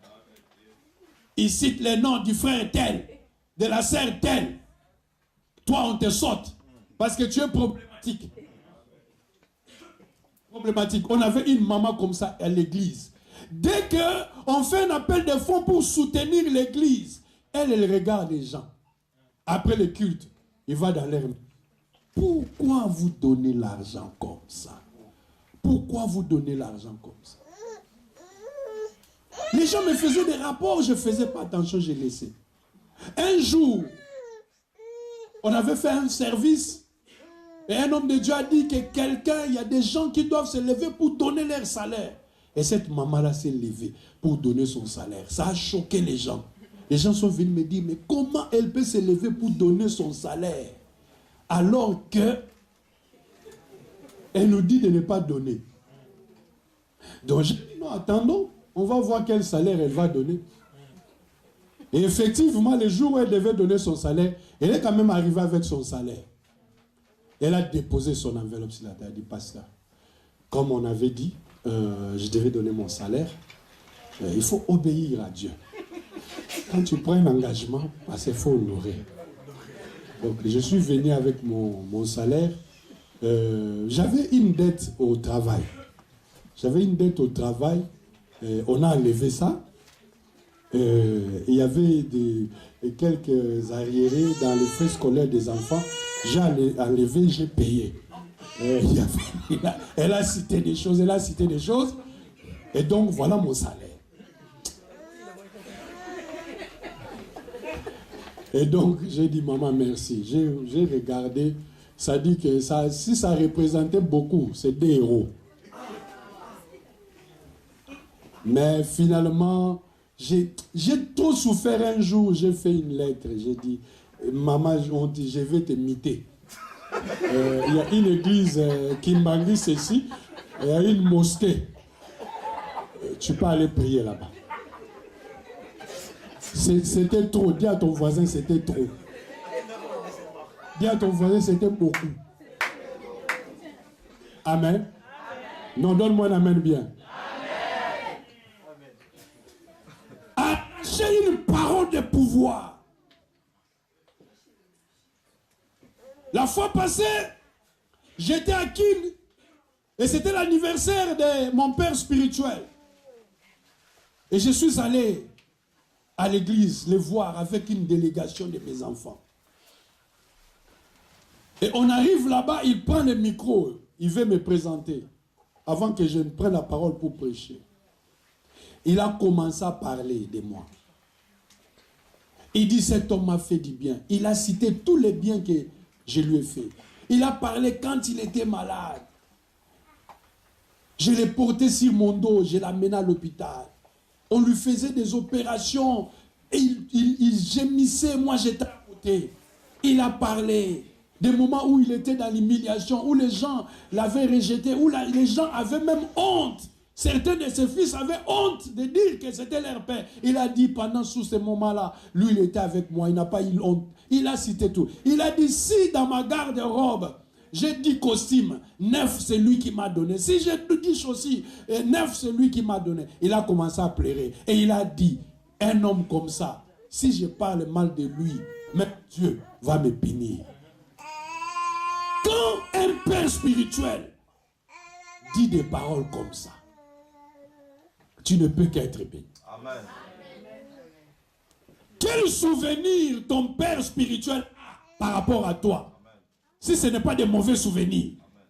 Ils citent les noms du frère tel, de la sœur telle. Toi, on te saute parce que tu es problématique. On avait une maman comme ça à l'église. Dès qu'on fait un appel de fonds pour soutenir l'église, elle regarde les gens. Après le culte, il va dans l'air. Pourquoi vous donnez l'argent comme ça? Pourquoi vous donnez l'argent comme ça? Les gens me faisaient des rapports, je ne faisais pas attention, j'ai laissé. Un jour, on avait fait un service et un homme de Dieu a dit que il y a des gens qui doivent se lever pour donner leur salaire. Et cette maman-là s'est levée pour donner son salaire. Ça a choqué les gens. Les gens sont venus me dire, mais comment elle peut se lever pour donner son salaire alors que elle nous dit de ne pas donner? Donc j'ai dit, non, attendons, on va voir quel salaire elle va donner. Et effectivement, le jour où elle devait donner son salaire, elle est quand même arrivée avec son salaire. Elle a déposé son enveloppe sur la table. Elle a dit, pasteur, comme on avait dit, je devais donner mon salaire. Il faut obéir à Dieu. Quand tu prends un engagement, il faut honorer. Donc, je suis venu avec mon salaire. J'avais une dette au travail. On a enlevé ça. Il y avait quelques arriérés dans les frais scolaires des enfants. J'ai enlevé, j'ai payé. Elle a cité des choses, Et donc, voilà mon salaire. Et donc, j'ai dit, maman, merci. J'ai regardé, ça dit que si ça représentait beaucoup, c'est des héros. Mais finalement, j'ai trop souffert un jour. J'ai fait une lettre. J'ai dit, maman, on dit, je vais te miter. Il y a une église qui m'a dit ceci. Il y a une mosquée. Tu peux aller prier là-bas. C'était trop. Dis à ton voisin, c'était trop. Dis à ton voisin, c'était beaucoup. Amen. Non, donne-moi un amen bien. J'ai une parole de pouvoir. La fois passée, j'étais à Kin et c'était l'anniversaire de mon père spirituel. Et je suis allé à l'église les voir avec une délégation de mes enfants. Et on arrive là-bas, il prend le micro, il veut me présenter avant que je ne prenne la parole pour prêcher. Il a commencé à parler de moi. Il dit, cet homme m'a fait du bien. Il a cité tous les biens que je lui ai fait. Il a parlé quand il était malade. Je l'ai porté sur mon dos, je l'ai amené à l'hôpital. On lui faisait des opérations. Et il gémissait, moi j'étais à côté. Il a parlé des moments où il était dans l'humiliation, où les gens l'avaient rejeté, où les gens avaient même honte. Certains de ses fils avaient honte de dire que c'était leur père. Il a dit pendant sous ces moments-là, lui il était avec moi, il n'a pas eu honte. Il a cité tout. Il a dit, si dans ma garde-robe, j'ai 10 costumes, 9 c'est lui qui m'a donné. Si j'ai 10 aussi, 9 c'est lui qui m'a donné. Il a commencé à pleurer. Et il a dit, un homme comme ça, si je parle mal de lui, même Dieu va me punir. Quand un père spirituel dit des paroles comme ça, tu ne peux qu'être béni. Amen. Quel souvenir ton père spirituel a par rapport à toi? Amen. Si ce n'est pas des mauvais souvenirs. Amen.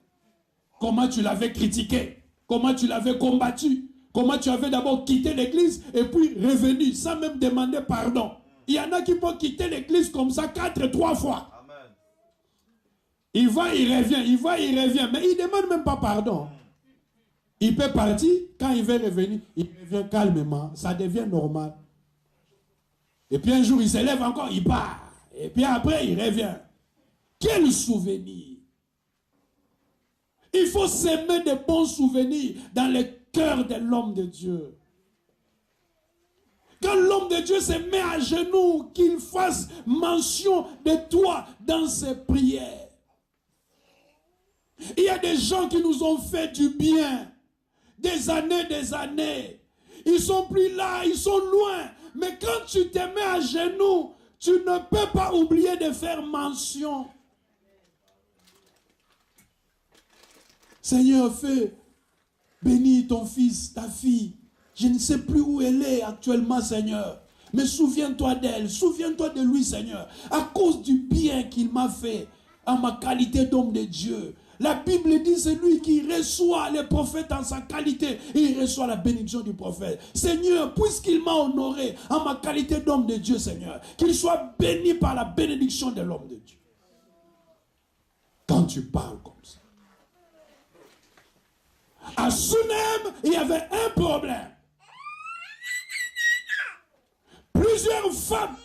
Comment tu l'avais critiqué? Comment tu l'avais combattu? Comment tu avais d'abord quitté l'église et puis revenu sans même demander pardon? Il y en a qui peuvent quitter l'église comme ça 3 fois. Amen. Il va, il revient, il va, il revient, mais il ne demande même pas pardon. Il peut partir, quand il veut revenir, il revient calmement, ça devient normal. Et puis un jour, il se lève encore, il part. Et puis après, il revient. Quel souvenir! Il faut s'aimer de bons souvenirs dans le cœur de l'homme de Dieu. Quand l'homme de Dieu se met à genoux, qu'il fasse mention de toi dans ses prières. Il y a des gens qui nous ont fait du bien. Des années. Ils ne sont plus là, ils sont loin. Mais quand tu te mets à genoux, tu ne peux pas oublier de faire mention. Seigneur, fais bénis ton fils, ta fille. Je ne sais plus où elle est actuellement, Seigneur. Mais souviens-toi d'elle, souviens-toi de lui, Seigneur. À cause du bien qu'il m'a fait en ma qualité d'homme de Dieu. La Bible dit c'est lui qui reçoit les prophètes en sa qualité. Et il reçoit la bénédiction du prophète. Seigneur, puisqu'il m'a honoré en ma qualité d'homme de Dieu, Seigneur, qu'il soit béni par la bénédiction de l'homme de Dieu. Quand tu parles comme ça. À Sunem, il y avait un problème. Plusieurs femmes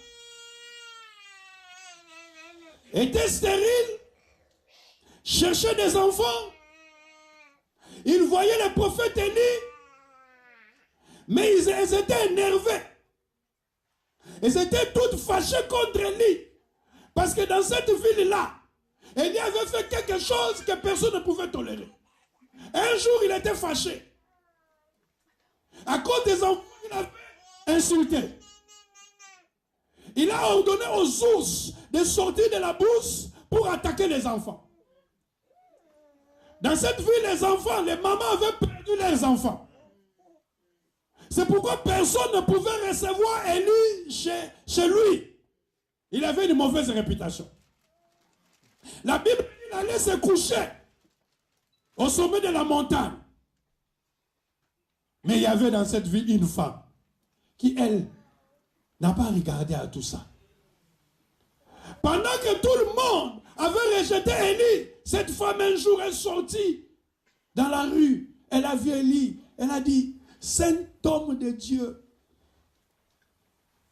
étaient stériles, cherchaient des enfants. Ils voyaient le prophète Élie, mais ils étaient énervés. Ils étaient toutes fâchées contre Élie. Parce que dans cette ville-là, Élie avait fait quelque chose que personne ne pouvait tolérer. Un jour, il était fâché. À cause des enfants qu'il avait insultés. Il a ordonné aux ours de sortir de la bourse pour attaquer les enfants. Dans cette ville, les enfants, les mamans avaient perdu leurs enfants. C'est pourquoi personne ne pouvait recevoir Élie chez lui. Il avait une mauvaise réputation. La Bible dit qu'il allait se coucher au sommet de la montagne. Mais il y avait dans cette ville une femme qui, elle, n'a pas regardé à tout ça. Pendant que tout le monde avait rejeté Élie, cette femme un jour est sortie dans la rue. Elle a vu Élie. Elle a dit, Saint homme de Dieu.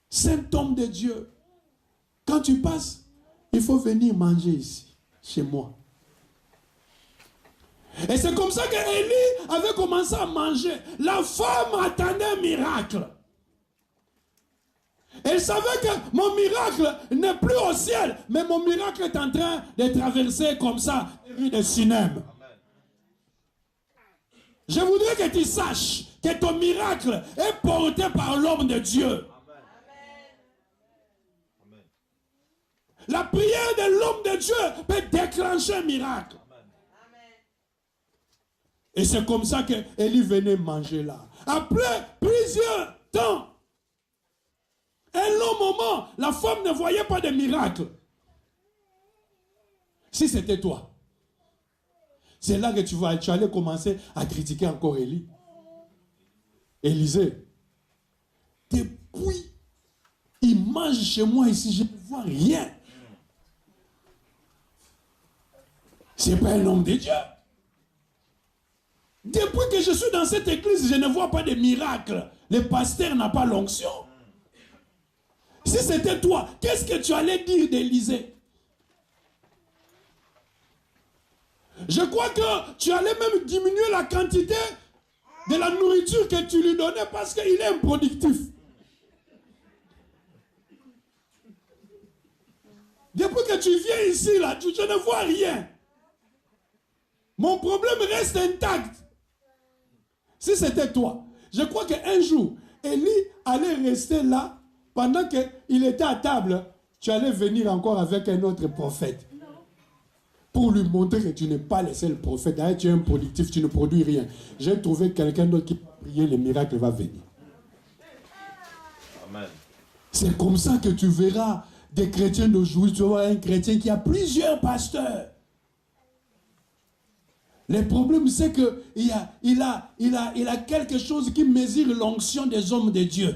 Saint homme de Dieu. Quand tu passes, il faut venir manger ici, chez moi. Et c'est comme ça qu'Élie avait commencé à manger. La femme attendait un miracle. Elle savait que mon miracle n'est plus au ciel, mais mon miracle est en train de traverser comme ça les rues de Sunem. Je voudrais que tu saches que ton miracle est porté par l'homme de Dieu. Amen. La prière de l'homme de Dieu peut déclencher un miracle. Et c'est comme ça que Élie venait manger là. Après plusieurs temps, un long moment, la femme ne voyait pas de miracle. Si c'était toi, c'est là que tu allais commencer à critiquer encore Élie. Élisée, depuis, il mange chez moi ici, je ne vois rien. C'est pas un homme de Dieu. Depuis que je suis dans cette église, je ne vois pas de miracle. Le pasteur n'a pas l'onction. Si c'était toi, qu'est-ce que tu allais dire d'Élisée? Je crois que tu allais même diminuer la quantité de la nourriture que tu lui donnais parce qu'il est improductif. Depuis que tu viens ici, là, je ne vois rien. Mon problème reste intact. Si c'était toi, je crois qu'un jour, Élie allait rester là pendant qu'il était à table. Tu allais venir encore avec un autre prophète pour lui montrer que tu n'es pas le seul prophète. D'ailleurs, tu es improductif, tu ne produis rien. J'ai trouvé quelqu'un d'autre qui va prier, le miracle va venir. Amen. C'est comme ça que tu verras des chrétiens d'aujourd'hui. Tu vois un chrétien qui a plusieurs pasteurs. Le problème, c'est qu'il a quelque chose qui mesure l'onction des hommes de Dieu.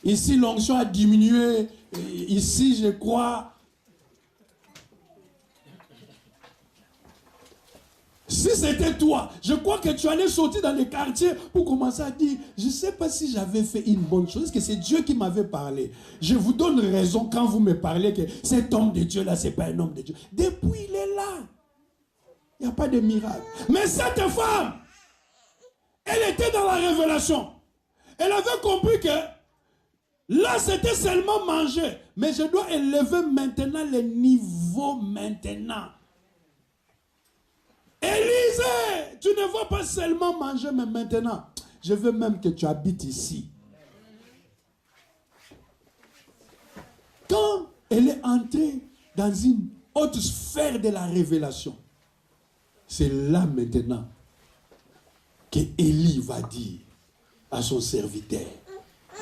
Ici, l'onction a diminué. Ici, je crois. Si c'était toi, je crois que tu allais sortir dans les quartiers pour commencer à dire, je ne sais pas si j'avais fait une bonne chose, que c'est Dieu qui m'avait parlé. Je vous donne raison quand vous me parlez que cet homme de Dieu là, ce n'est pas un homme de Dieu. Depuis, il est là. Il n'y a pas de miracle. Mais cette femme, elle était dans la révélation. Elle avait compris que là, c'était seulement manger. Mais je dois élever maintenant le niveau maintenant. Élisée, tu ne vas pas seulement manger, mais maintenant, je veux même que tu habites ici. Quand elle est entrée dans une haute sphère de la révélation, c'est là maintenant que Élie va dire à son serviteur,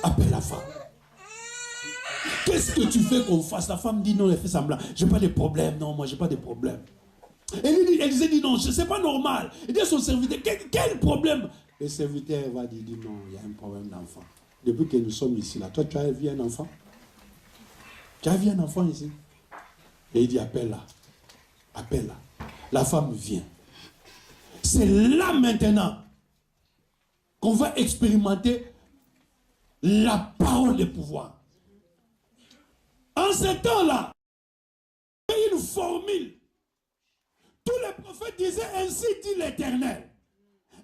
appelle la femme. Qu'est-ce que tu veux qu'on fasse? La femme dit non, elle fait semblant. J'ai pas de problème, non, moi j'ai pas de problème. Élisée dit non, c'est pas normal. Il dit à son serviteur, quel problème? Le serviteur va dire non, il y a un problème d'enfant. Depuis que nous sommes ici, là, toi tu as vu un enfant? Tu as vu un enfant ici? Et il dit appelle-la. Appelle-la. La femme vient. C'est là maintenant qu'on va expérimenter la parole de pouvoir. En ce temps-là, il y a une formule. Tous les prophètes disaient ainsi dit l'Éternel.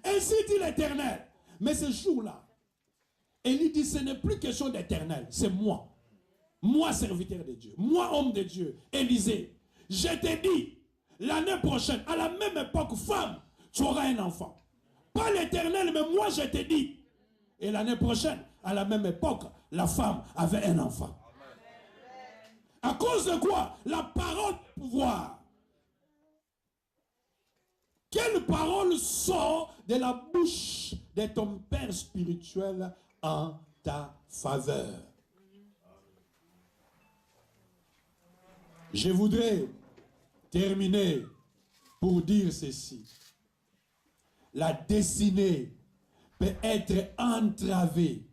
Ainsi dit l'Éternel. Mais ce jour-là, Élie dit ce n'est plus question d'Éternel, c'est moi. Moi, serviteur de Dieu. Moi, homme de Dieu. Élisée. Je t'ai dit, l'année prochaine, à la même époque, femme, tu auras un enfant. Pas l'Éternel, mais moi, je t'ai dit. Et l'année prochaine, à la même époque, la femme avait un enfant. À cause de quoi? La parole de pouvoir. Quelle parole sort de la bouche de ton Père spirituel en ta faveur? Je voudrais terminer pour dire ceci. La destinée peut être entravée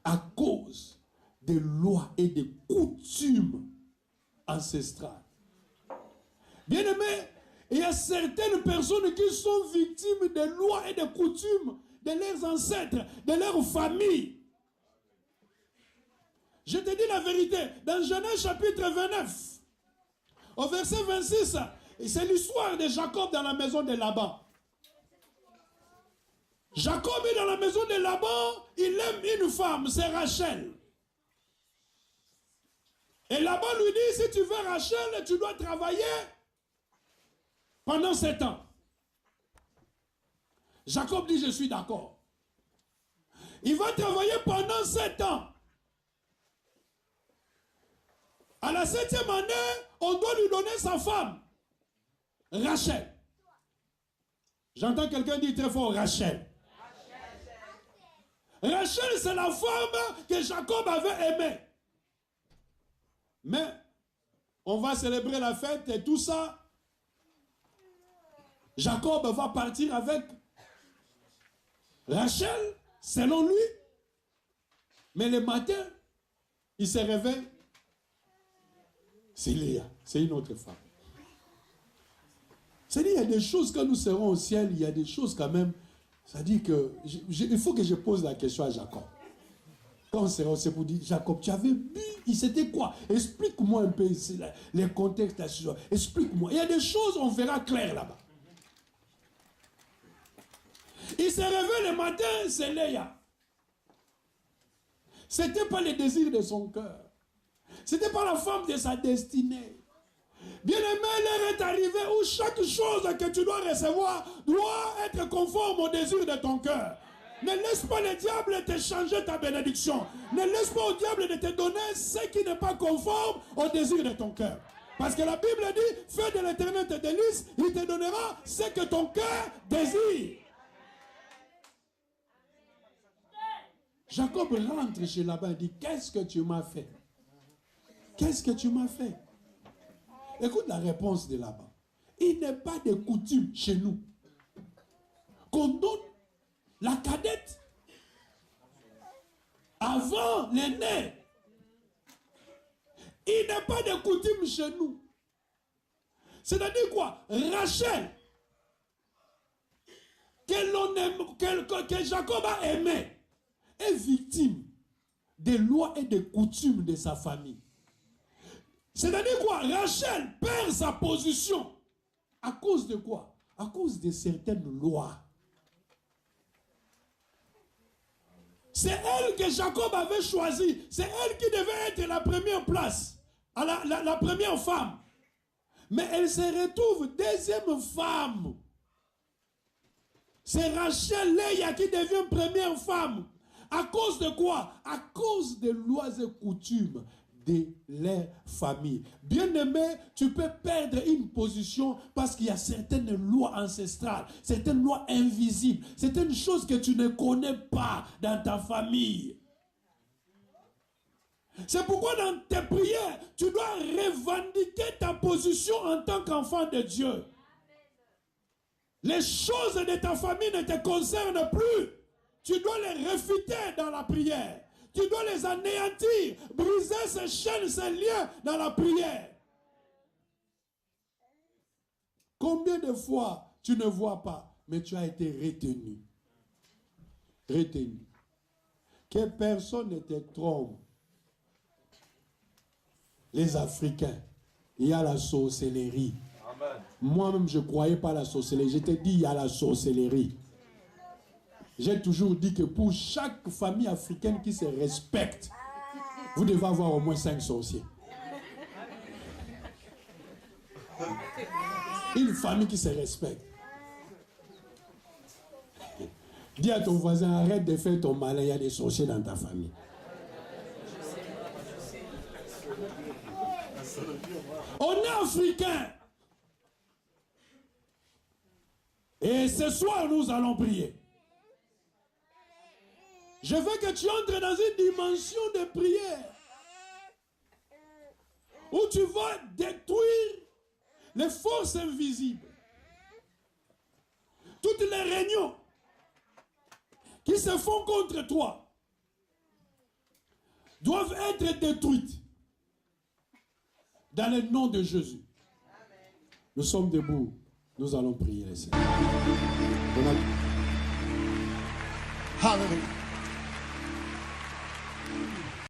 à cause des lois et des coutumes ancestrales. Bien-aimés, il y a certaines personnes qui sont victimes des lois et des coutumes de leurs ancêtres, de leur famille. Je te dis la vérité, dans Genèse chapitre 29, au verset 26, c'est l'histoire de Jacob dans la maison de Laban. Jacob est dans la maison de Laban, il aime une femme, c'est Rachel. Et Laban lui dit, si tu veux Rachel, tu dois travailler pendant 7 ans. Jacob dit, je suis d'accord. Il va travailler pendant 7 ans. À la 7e année, on doit lui donner sa femme, Rachel. J'entends quelqu'un dire très fort, Rachel. Rachel, c'est la femme que Jacob avait aimée. Mais, on va célébrer la fête et tout ça. Jacob va partir avec Rachel, selon lui. Mais le matin, il se réveille. C'est Léa, c'est une autre femme. C'est-à-dire, il y a des choses quand nous serons au ciel, il y a des choses quand même. C'est-à-dire que, il faut que je pose la question à Jacob. Quand on sera, c'est pour dire, Jacob, tu avais bu, c'était quoi? Explique-moi un peu ici, les contextes, la situation. Explique-moi. Il y a des choses, on verra clair là-bas. Il se réveille le matin, c'est Léa. Ce n'était pas le désir de son cœur. Ce n'était pas la femme de sa destinée. Bien-aimé, l'heure est arrivée où chaque chose que tu dois recevoir doit être conforme au désir de ton cœur. Ne laisse pas le diable te changer ta bénédiction. Ne laisse pas au diable de te donner ce qui n'est pas conforme au désir de ton cœur. Parce que la Bible dit, fais de l'Éternel tes délices, il te donnera ce que ton cœur désire. Jacob rentre chez Laban et dit, qu'est-ce que tu m'as fait? Qu'est-ce que tu m'as fait? Écoute la réponse de Laban. Il n'est pas de coutume chez nous qu'on donne la cadette avant l'aîné. Il n'est pas de coutume chez nous. C'est-à-dire quoi? Rachel, que Jacob a aimé, est victime des lois et des coutumes de sa famille. C'est-à-dire quoi? Rachel perd sa position À cause de quoi? À cause de certaines lois. C'est elle que Jacob avait choisie. C'est elle qui devait être la première place, la première femme. Mais elle se retrouve deuxième femme. C'est Rachel Léa qui devient première femme. À cause de quoi? À cause des lois et coutumes de leur famille. Bien-aimé, tu peux perdre une position parce qu'il y a certaines lois ancestrales, certaines lois invisibles, certaines choses que tu ne connais pas dans ta famille. C'est pourquoi dans tes prières, tu dois revendiquer ta position en tant qu'enfant de Dieu. Les choses de ta famille ne te concernent plus. Tu dois les réfuter dans la prière. Tu dois les anéantir, briser ces chaînes, ces liens dans la prière. Combien de fois tu ne vois pas, mais tu as été retenu. Retenu. Que personne ne te trompe. Les Africains, il y a la sorcellerie. Moi-même, je ne croyais pas à la sorcellerie. Je te dis, il y a la sorcellerie. J'ai toujours dit que pour chaque famille africaine qui se respecte, vous devez avoir au moins 5 sorciers. Une famille qui se respecte. Dis à ton voisin, arrête de faire ton malin, il y a des sorciers dans ta famille. On est africains. Et ce soir, nous allons prier. Je veux que tu entres dans une dimension de prière où tu vas détruire les forces invisibles. Toutes les réunions qui se font contre toi doivent être détruites dans le nom de Jésus. Nous sommes debout. Nous allons prier, les Seigneur. Hallelujah.